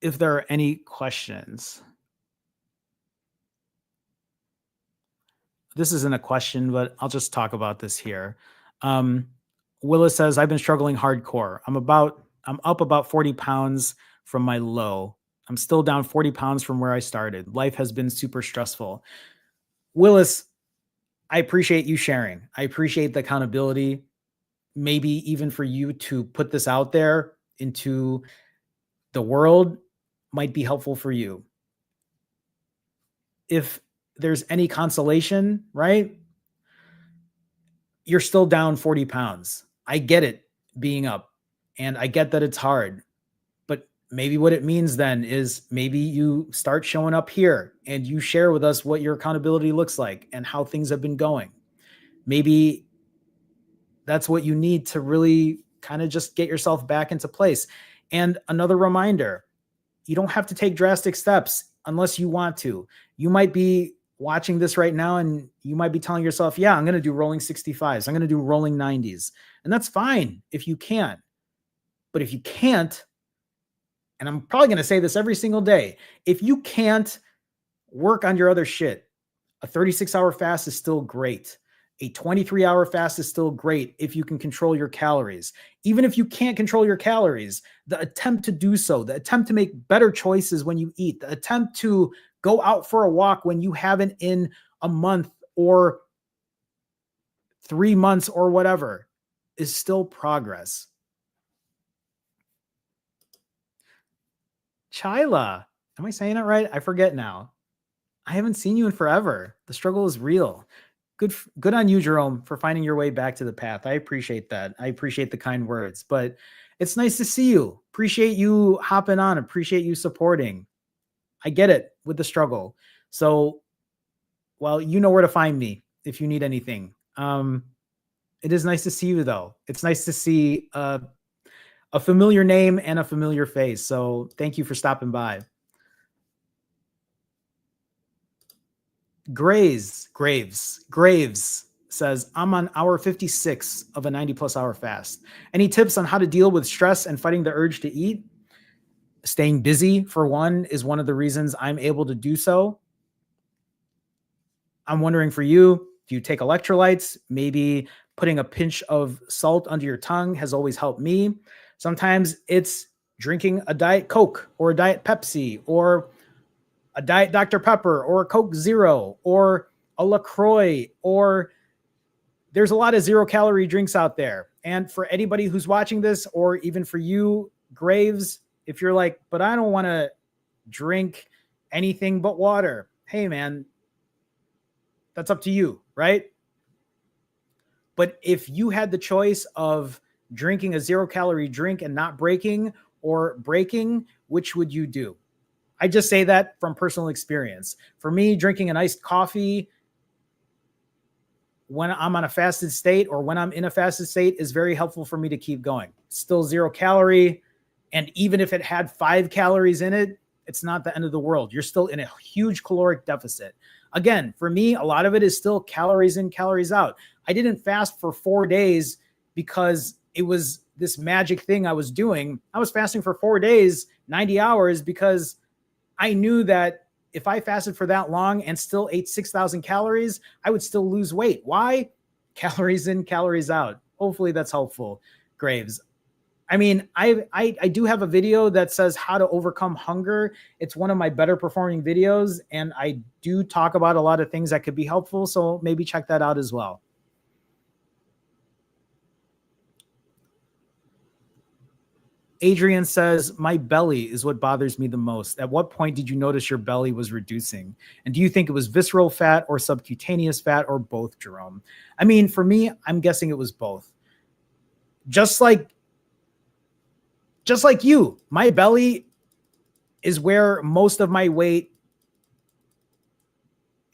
if there are any questions. This isn't a question, but I'll just talk about this here. Willis says, I've been struggling hardcore. I'm up about 40 pounds from my low. I'm still down 40 pounds from where I started. Life has been super stressful. Willis, I appreciate you sharing. I appreciate the accountability. Maybe even for you to put this out there into the world might be helpful for you. If there's any consolation, right? You're still down 40 pounds. I get it being up and I get that it's hard, but maybe what it means then is maybe you start showing up here and you share with us what your accountability looks like and how things have been going. Maybe that's what you need to really kind of just get yourself back into place. And another reminder, you don't have to take drastic steps unless you want to. You might be watching this right now and you might be telling yourself, yeah, I'm going to do rolling 65s. I'm going to do rolling 90s. And that's fine if you can. But if you can't, and I'm probably going to say this every single day, if you can't work on your other shit, a 36-hour fast is still great. A 23-hour fast is still great if you can control your calories. Even if you can't control your calories, the attempt to do so, the attempt to make better choices when you eat, the attempt to go out for a walk when you haven't in a month or 3 months or whatever is still progress. Chyla, am I saying it right? I forget now. I haven't seen you in forever. The struggle is real. Good on you, Jerome, for finding your way back to the path. I appreciate that. I appreciate the kind words, but it's nice to see you. Appreciate you hopping on. Appreciate you supporting. I get it with the struggle. So, well, you know where to find me if you need anything. It is nice to see you, though. It's nice to see a familiar name and a familiar face. So thank you for stopping by. Graves says, I'm on hour 56 of a 90+ hour fast. Any tips on how to deal with stress and fighting the urge to eat? Staying busy, for one, is one of the reasons I'm able to do so. I'm wondering for you, do you take electrolytes? Maybe putting a pinch of salt under your tongue has always helped me. Sometimes it's drinking a Diet Coke or a Diet Pepsi or a Diet Dr. Pepper or a Coke Zero or a LaCroix, or there's a lot of 0-calorie drinks out there. And for anybody who's watching this, or even for you, Graves, if you're like, but I don't want to drink anything but water. Hey, man, that's up to you, right? But if you had the choice of drinking a 0-calorie drink and not breaking, or breaking, which would you do? I just say that from personal experience. For me, drinking an iced coffee when I'm on a fasted state or when I'm in a fasted state is very helpful for me to keep going. Still 0-calorie. And even if it had 5 calories in it, it's not the end of the world. You're still in a huge caloric deficit. Again, for me, a lot of it is still calories in, calories out. I didn't fast for 4 days because it was this magic thing I was doing. I was fasting for 4 days, 90 hours, because I knew that if I fasted for that long and still ate 6,000 calories, I would still lose weight. Why? Calories in, calories out. Hopefully that's helpful, Graves. I mean, I do have a video that says how to overcome hunger. It's one of my better performing videos, and I do talk about a lot of things that could be helpful. So maybe check that out as well. Adrian says, my belly is what bothers me the most. At what point did you notice your belly was reducing? And do you think it was visceral fat or subcutaneous fat or both, Jerome? I mean, for me, I'm guessing it was both. Just like you, my belly is where most of my weight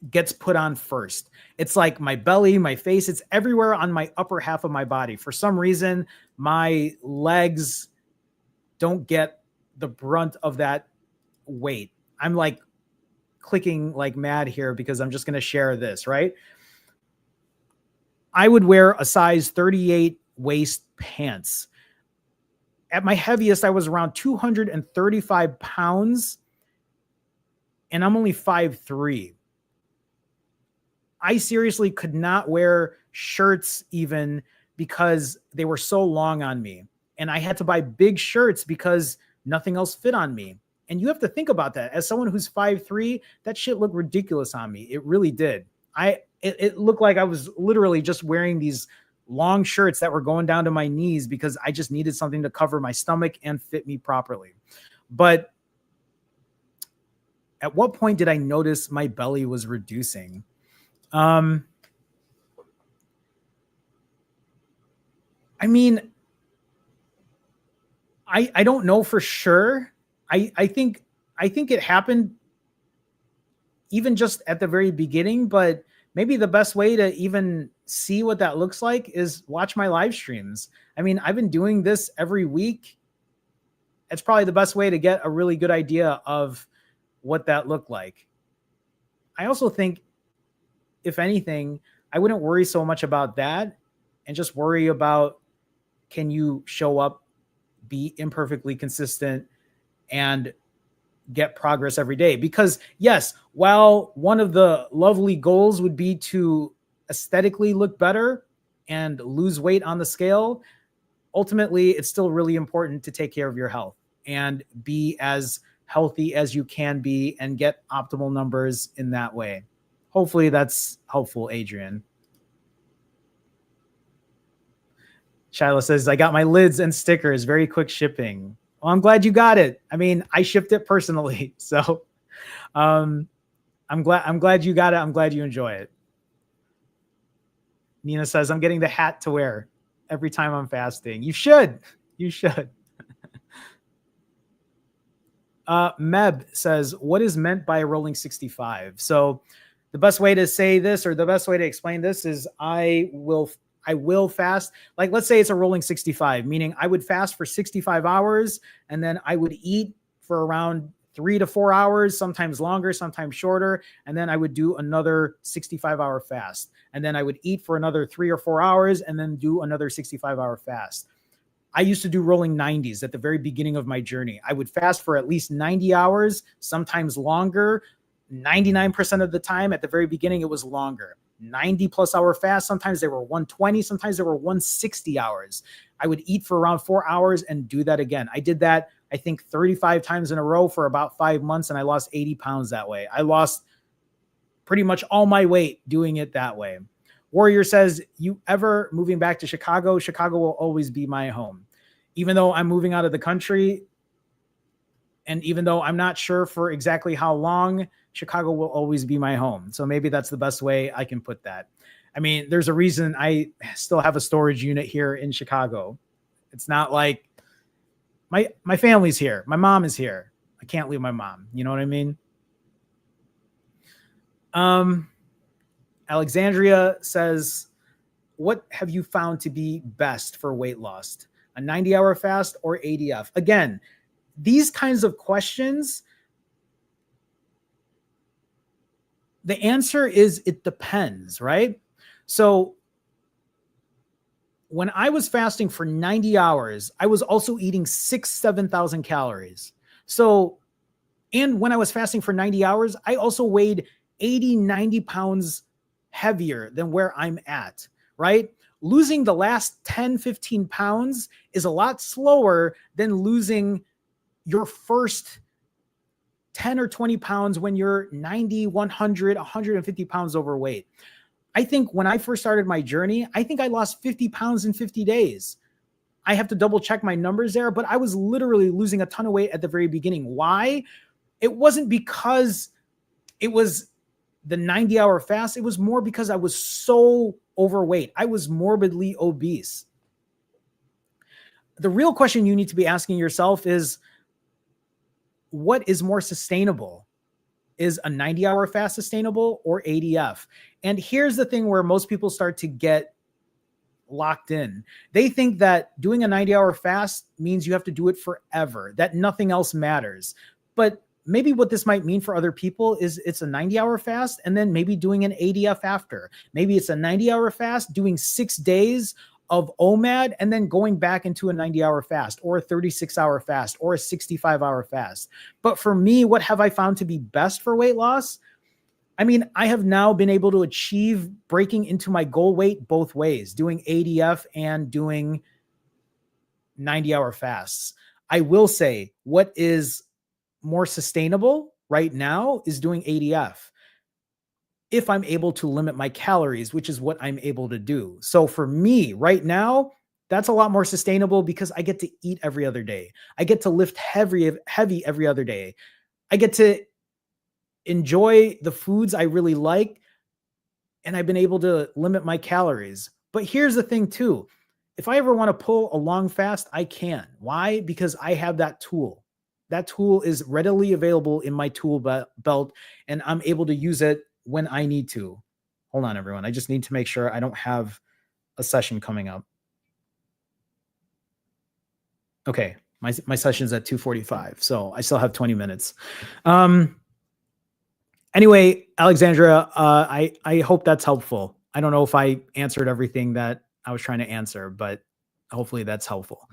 gets put on first. It's like my belly, my face, it's everywhere on my upper half of my body. For some reason, my legs don't get the brunt of that weight. I'm like clicking like mad here because I'm just going to share this, right? I would wear a size 38 waist pants. At my heaviest, I was around 235 pounds, and I'm only 5'3". I seriously could not wear shirts even because they were so long on me. And I had to buy big shirts because nothing else fit on me. And you have to think about that. As someone who's 5'3", that shit looked ridiculous on me. It really did. It looked like I was literally just wearing these long shirts that were going down to my knees because I just needed something to cover my stomach and fit me properly. But at what point did I notice my belly was reducing? I mean, I don't know for sure. I think it happened even just at the very beginning, but maybe the best way to even see what that looks like is watch my live streams. I mean, I've been doing this every week. It's probably the best way to get a really good idea of what that looked like. I also think, if anything, I wouldn't worry so much about that and just worry about, can you show up, be imperfectly consistent, and get progress every day? Because yes, while one of the lovely goals would be to aesthetically look better and lose weight on the scale, ultimately it's still really important to take care of your health and be as healthy as you can be and get optimal numbers in that way. Hopefully that's helpful, Adrian. Shiloh says, I got my lids and stickers, very quick shipping. Well, I'm glad you got it. I mean, I shipped it personally. So I'm glad you got it. I'm glad you enjoy it. Nina says, I'm getting the hat to wear every time I'm fasting. You should. You should. Meb says, what is meant by a rolling 65? So the best way to say this, or the best way to explain this, is I will fast. Like, let's say it's a rolling 65, meaning I would fast for 65 hours and then I would eat for around 3 to 4 hours, sometimes longer, sometimes shorter. And then I would do another 65-hour fast. And then I would eat for another 3 or 4 hours and then do another 65-hour fast. I used to do rolling 90s at the very beginning of my journey. I would fast for at least 90 hours, sometimes longer. 99% of the time at the very beginning, it was longer. 90 plus hour fast. Sometimes they were 120. Sometimes they were 160 hours. I would eat for around 4 hours and do that again. I did that, I think, 35 times in a row for about 5 months, and I lost 80 pounds that way. I lost pretty much all my weight doing it that way. Warrior says, you ever moving back to Chicago? Chicago will always be my home. Even though I'm moving out of the country, and even though I'm not sure for exactly how long, Chicago will always be my home. So maybe that's the best way I can put that. I mean, there's a reason I still have a storage unit here in Chicago. It's not like my family's here. My mom is here. I can't leave my mom. You know what I mean? Alexandria says, what have you found to be best for weight loss? A 90-hour fast or ADF? Again, these kinds of questions, the answer is it depends, right? So when I was fasting for 90 hours, I was also eating 7,000 calories. So, and when I was fasting for 90 hours, I also weighed 80, 90 pounds heavier than where I'm at, right? Losing the last 10, 15 pounds is a lot slower than losing your first 10 or 20 pounds when you're 90, 100, 150 pounds overweight. I think when I first started my journey, I think I lost 50 pounds in 50 days. I have to double check my numbers there, but I was literally losing a ton of weight at the very beginning. Why? It wasn't because it was the 90-hour fast. It was more because I was so overweight. I was morbidly obese. The real question you need to be asking yourself is, what is more sustainable? Is a 90-hour fast sustainable or ADF? And here's the thing where most people start to get locked in. They think that doing a 90-hour fast means you have to do it forever, that nothing else matters. But maybe what this might mean for other people is it's a 90-hour fast and then maybe doing an ADF after. Maybe it's a 90-hour fast, doing 6 days of OMAD and then going back into a 90-hour fast or a 36-hour fast or a 65-hour fast. But for me, what have I found to be best for weight loss? I mean, I have now been able to achieve breaking into my goal weight both ways, doing ADF and doing 90-hour fasts. I will say what is more sustainable right now is doing ADF if I'm able to limit my calories, which is what I'm able to do. So for me right now, that's a lot more sustainable because I get to eat every other day. I get to lift heavy every other day. I get to enjoy the foods I really like, and I've been able to limit my calories. But here's the thing too. If I ever want to pull a long fast, I can. Why? Because I have that tool. That tool is readily available in my tool belt, and I'm able to use it when I need to. Hold on, everyone. I just need to make sure I don't have a session coming up. Okay. My session's at 2:45, so I still have 20 minutes. Anyway, Alexandra, I hope that's helpful. I don't know if I answered everything that I was trying to answer, but hopefully that's helpful.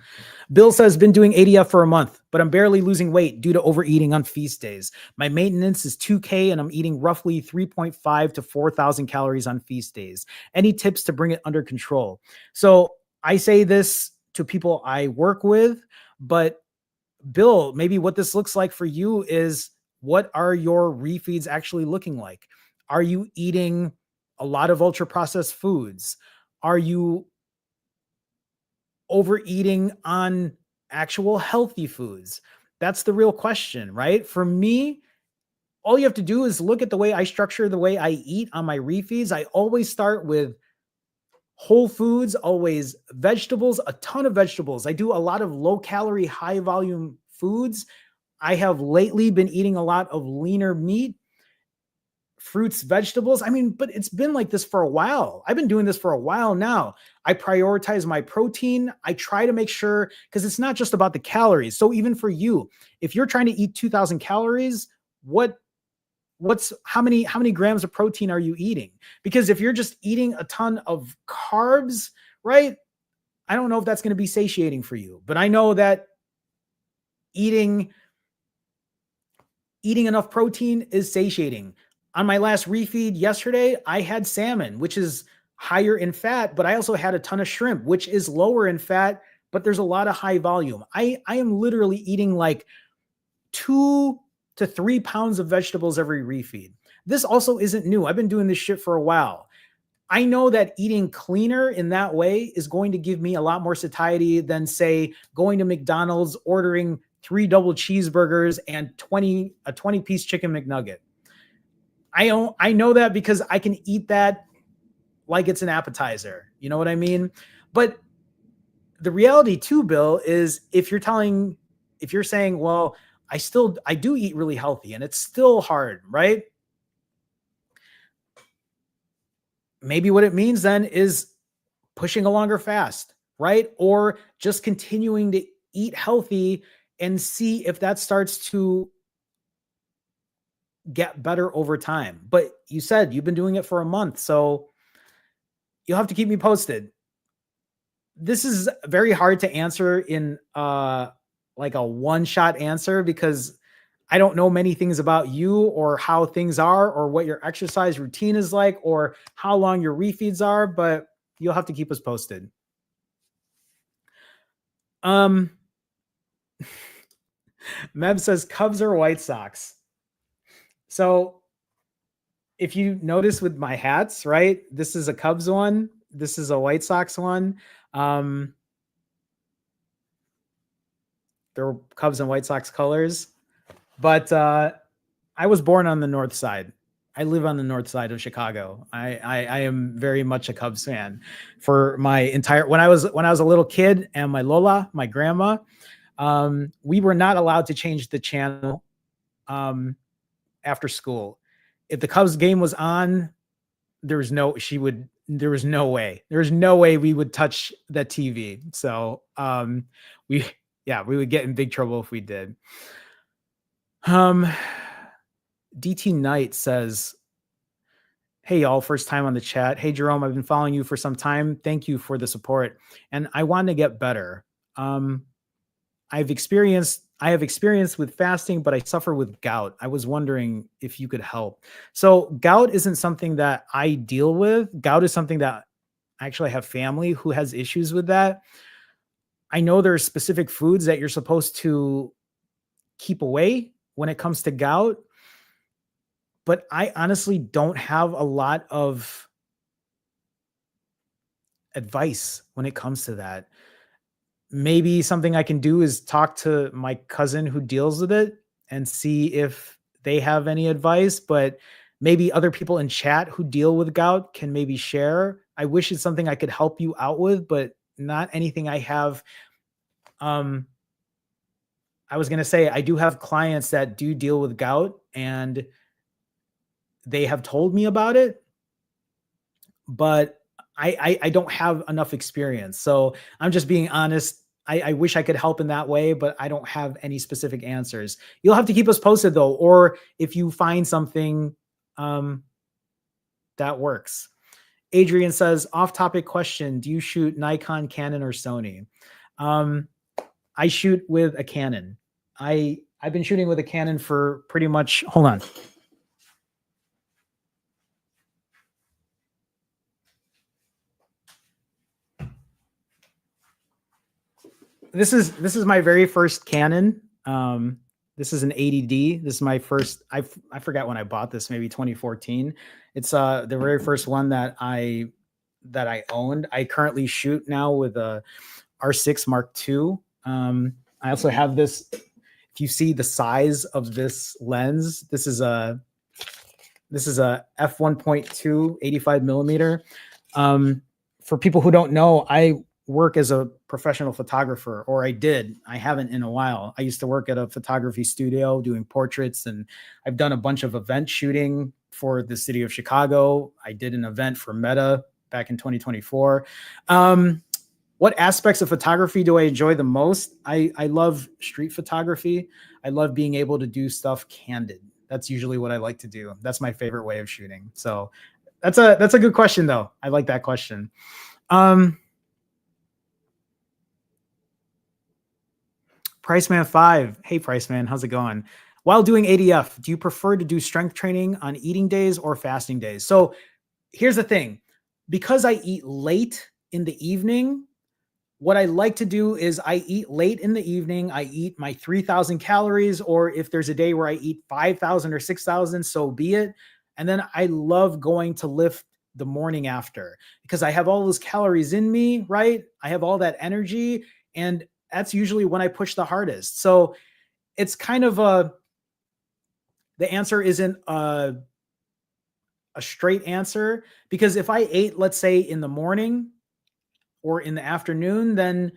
Bill says, been doing ADF for a month, but I'm barely losing weight due to overeating on feast days. My maintenance is 2K and I'm eating roughly 3.5 to 4,000 calories on feast days. Any tips to bring it under control? So I say this to people I work with, but Bill, maybe what this looks like for you is, what are your refeeds actually looking like? Are you eating a lot of ultra processed foods? Are you overeating on actual healthy foods? That's the real question, right? For me, all you have to do is look at the way I structure the way I eat on my refeeds. I always start with whole foods, always vegetables, a ton of vegetables. I do a lot of low calorie, high volume foods. I have lately been eating a lot of leaner meat, fruits, vegetables. I mean, but it's been like this for a while. I've been doing this for a while now. I prioritize my protein. I try to make sure, because it's not just about the calories. So even for you, if you're trying to eat 2,000 calories, how many grams of protein are you eating? Because if you're just eating a ton of carbs, right? I don't know if that's going to be satiating for you, but I know that eating enough protein is satiating. On my last refeed yesterday, I had salmon, which is higher in fat, but I also had a ton of shrimp, which is lower in fat, but there's a lot of high volume. I am literally eating like 2 to 3 pounds of vegetables every refeed. This also isn't new. I've been doing this shit for a while. I know that eating cleaner in that way is going to give me a lot more satiety than, say, going to McDonald's, ordering 3 double cheeseburgers and a 20-piece chicken McNugget. I know that because I can eat that like it's an appetizer. You know what I mean? But the reality too, Bill, is if you're saying, well, I do eat really healthy and it's still hard, right? Maybe what it means then is pushing a longer fast, right? Or just continuing to eat healthy and see if that starts to get better over time. But you said you've been doing it for a month, so you'll have to keep me posted. this is very hard to answer in like a one-shot answer because I don't know many things about you or how things are or what your exercise routine is like or how long your refeeds are, but you'll have to keep us posted. Um, Meb says Cubs or White Sox. So if you notice with my hats, right? This is a Cubs one. This is a White Sox one. They're Cubs and White Sox colors. But I was born on the north side. I live on the north side of Chicago. I am very much a Cubs fan. For my entire when I was a little kid, and my Lola, my grandma, we were not allowed to change the channel after school. If the Cubs game was on, there was no way we would touch the TV. So we would get in big trouble if we did. DT Knight says, hey, y'all, first time on the chat. Hey, Jerome, I've been following you for some time. Thank you for the support. And I want to get better. I have experience with fasting, but I suffer with gout. I was wondering if you could help. So gout isn't something that I deal with. Gout is something that I actually have family who has issues with that. I know there are specific foods that you're supposed to keep away when it comes to gout, but I honestly don't have a lot of advice when it comes to that. Maybe something I can do is talk to my cousin who deals with it and see if they have any advice, but maybe other people in chat who deal with gout can maybe share. I wish it's something I could help you out with, but not anything I have. I was going to say, I do have clients that do deal with gout and they have told me about it, but I don't have enough experience. So I'm just being honest. I wish I could help in that way, but I don't have any specific answers. You'll have to keep us posted though, or if you find something that works. Adrian says, off-topic question: do you shoot Nikon, Canon, or Sony? I shoot with a Canon. I've been shooting with a Canon for pretty much. Hold on. This is my very first Canon. This is an 80D. This is my first. I forgot when I bought this. Maybe 2014. It's the very first one that I owned. I currently shoot now with a R6 Mark II. I also have this. If you see the size of this lens, this is a f1.2 85 millimeter. For people who don't know, I work as a professional photographer, or I did. I haven't in a while. I used to work at a photography studio doing portraits, and I've done a bunch of event shooting for the city of Chicago. I did an event for Meta back in 2024. What aspects of photography do I enjoy the most? I love street photography. I love being able to do stuff candid. That's usually what I like to do. That's my favorite way of shooting. So that's a good question though. I like that question. Priceman 5. Hey, Priceman, how's it going? While doing ADF, do you prefer to do strength training on eating days or fasting days? So here's the thing. Because I eat late in the evening, what I like to do is I eat late in the evening. I eat my 3,000 calories, or if there's a day where I eat 5,000 or 6,000, so be it. And then I love going to lift the morning after because I have all those calories in me, right? I have all that energy, and that's usually when I push the hardest. So it's kind of the answer isn't a straight answer, because if I ate, let's say in the morning or in the afternoon, then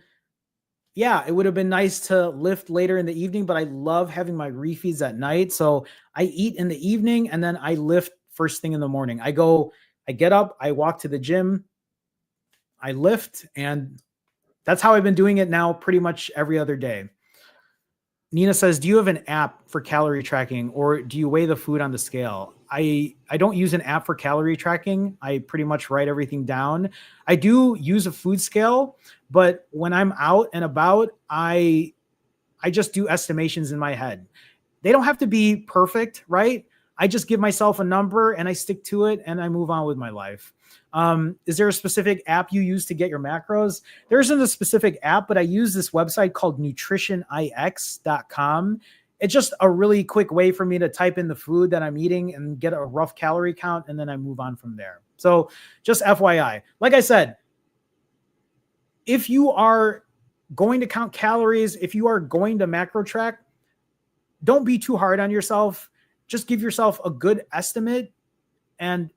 yeah, it would have been nice to lift later in the evening, but I love having my refeeds at night. So I eat in the evening and then I lift first thing in the morning. I get up, I walk to the gym, I lift, and that's how I've been doing it now pretty much every other day. Nina says, do you have an app for calorie tracking or do you weigh the food on the scale? I don't use an app for calorie tracking. I pretty much write everything down. I do use a food scale, but when I'm out and about, I just do estimations in my head. They don't have to be perfect, right? I just give myself a number and I stick to it and I move on with my life. Is there a specific app you use to get your macros? There isn't a specific app, but I use this website called nutritionix.com. It's just a really quick way for me to type in the food that I'm eating and get a rough calorie count, and then I move on from there. So just FYI, like I said, if you are going to count calories, if you are going to macro track, don't be too hard on yourself. Just give yourself a good estimate and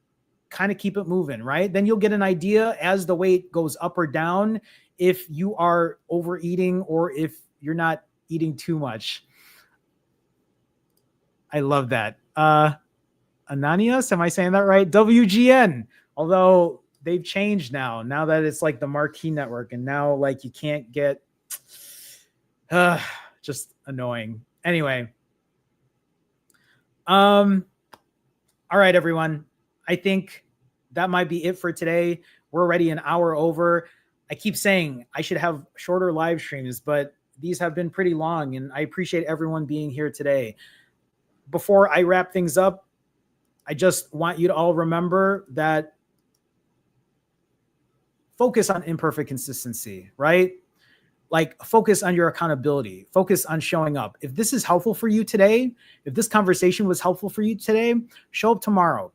kind of keep it moving, right? Then you'll get an idea as the weight goes up or down if you are overeating or if you're not eating too much. I love that. Ananias, am I saying that right? WGN, although they've changed now that it's like the Marquee Network, and now like you can't get just annoying. Anyway. All right, everyone. I think that might be it for today. We're already an hour over. I keep saying I should have shorter live streams, but these have been pretty long, and I appreciate everyone being here today. Before I wrap things up, I just want you to all remember that focus on imperfect consistency, right? Like focus on your accountability, focus on showing up. If this is helpful for you today, if this conversation was helpful for you today, show up tomorrow.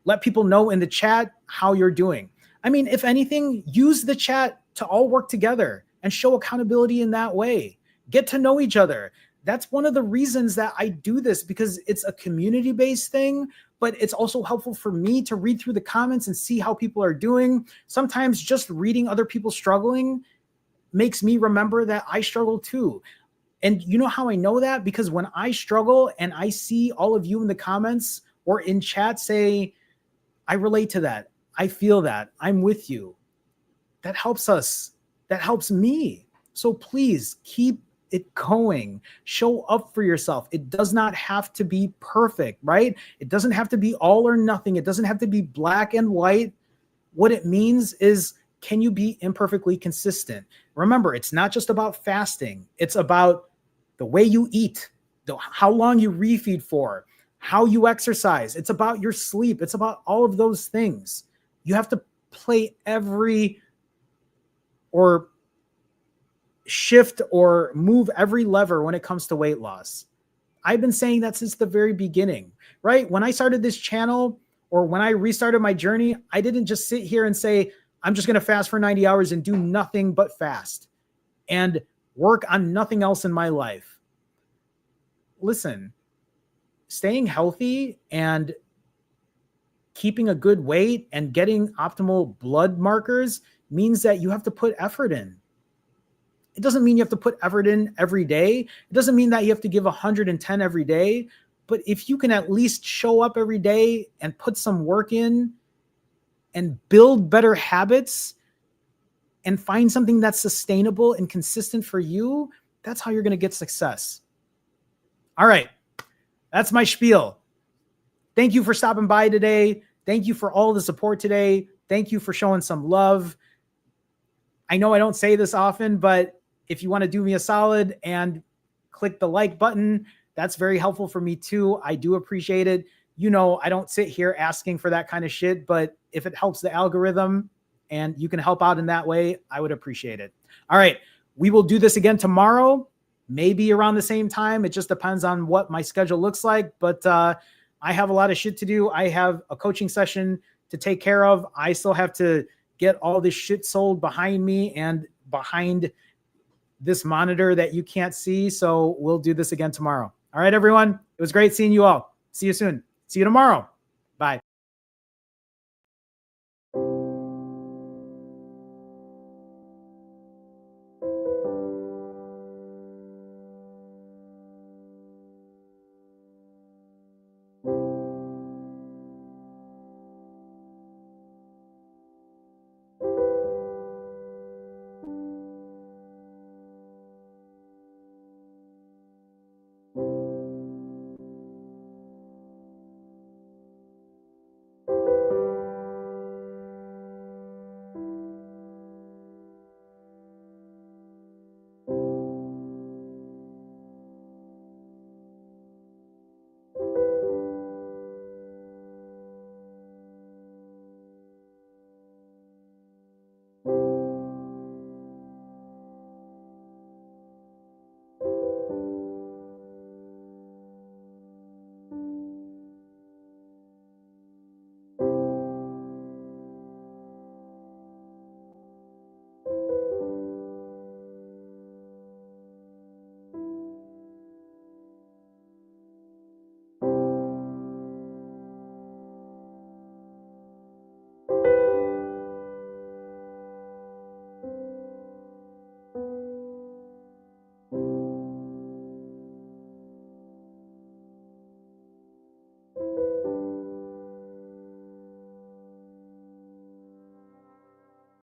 Let people know in the chat how you're doing. I mean, if anything, use the chat to all work together and show accountability in that way. Get to know each other. That's one of the reasons that I do this, because it's a community-based thing, but it's also helpful for me to read through the comments and see how people are doing. Sometimes just reading other people struggling makes me remember that I struggle too. And you know how I know that? Because when I struggle and I see all of you in the comments or in chat say, I relate to that, I feel that, I'm with you, that helps us. That helps me. So please keep it going. Show up for yourself. It does not have to be perfect, right? It doesn't have to be all or nothing. It doesn't have to be black and white. What it means is, can you be imperfectly consistent? Remember, it's not just about fasting. It's about the way you eat, how long you refeed for, how you exercise. It's about your sleep. It's about all of those things. You have to play every or shift or move every lever when it comes to weight loss. I've been saying that since the very beginning, right? When I started this channel or when I restarted my journey, I didn't just sit here and say, I'm just going to fast for 90 hours and do nothing but fast and work on nothing else in my life. Listen, staying healthy and keeping a good weight and getting optimal blood markers means that you have to put effort in. It doesn't mean you have to put effort in every day. It doesn't mean that you have to give 110 every day. But if you can at least show up every day and put some work in and build better habits and find something that's sustainable and consistent for you, that's how you're going to get success. All right. That's my spiel. Thank you for stopping by today. Thank you for all the support today. Thank you for showing some love. I know I don't say this often, but if you want to do me a solid and click the like button, that's very helpful for me too. I do appreciate it. You know, I don't sit here asking for that kind of shit, but if it helps the algorithm and you can help out in that way, I would appreciate it. All right. We will do this again tomorrow, maybe around the same time. It just depends on what my schedule looks like, but I have a lot of shit to do. I have a coaching session to take care of. I still have to get all this shit sold behind me and behind this monitor that you can't see. So we'll do this again tomorrow. All right, everyone. It was great seeing you all. See you soon. See you tomorrow. Bye.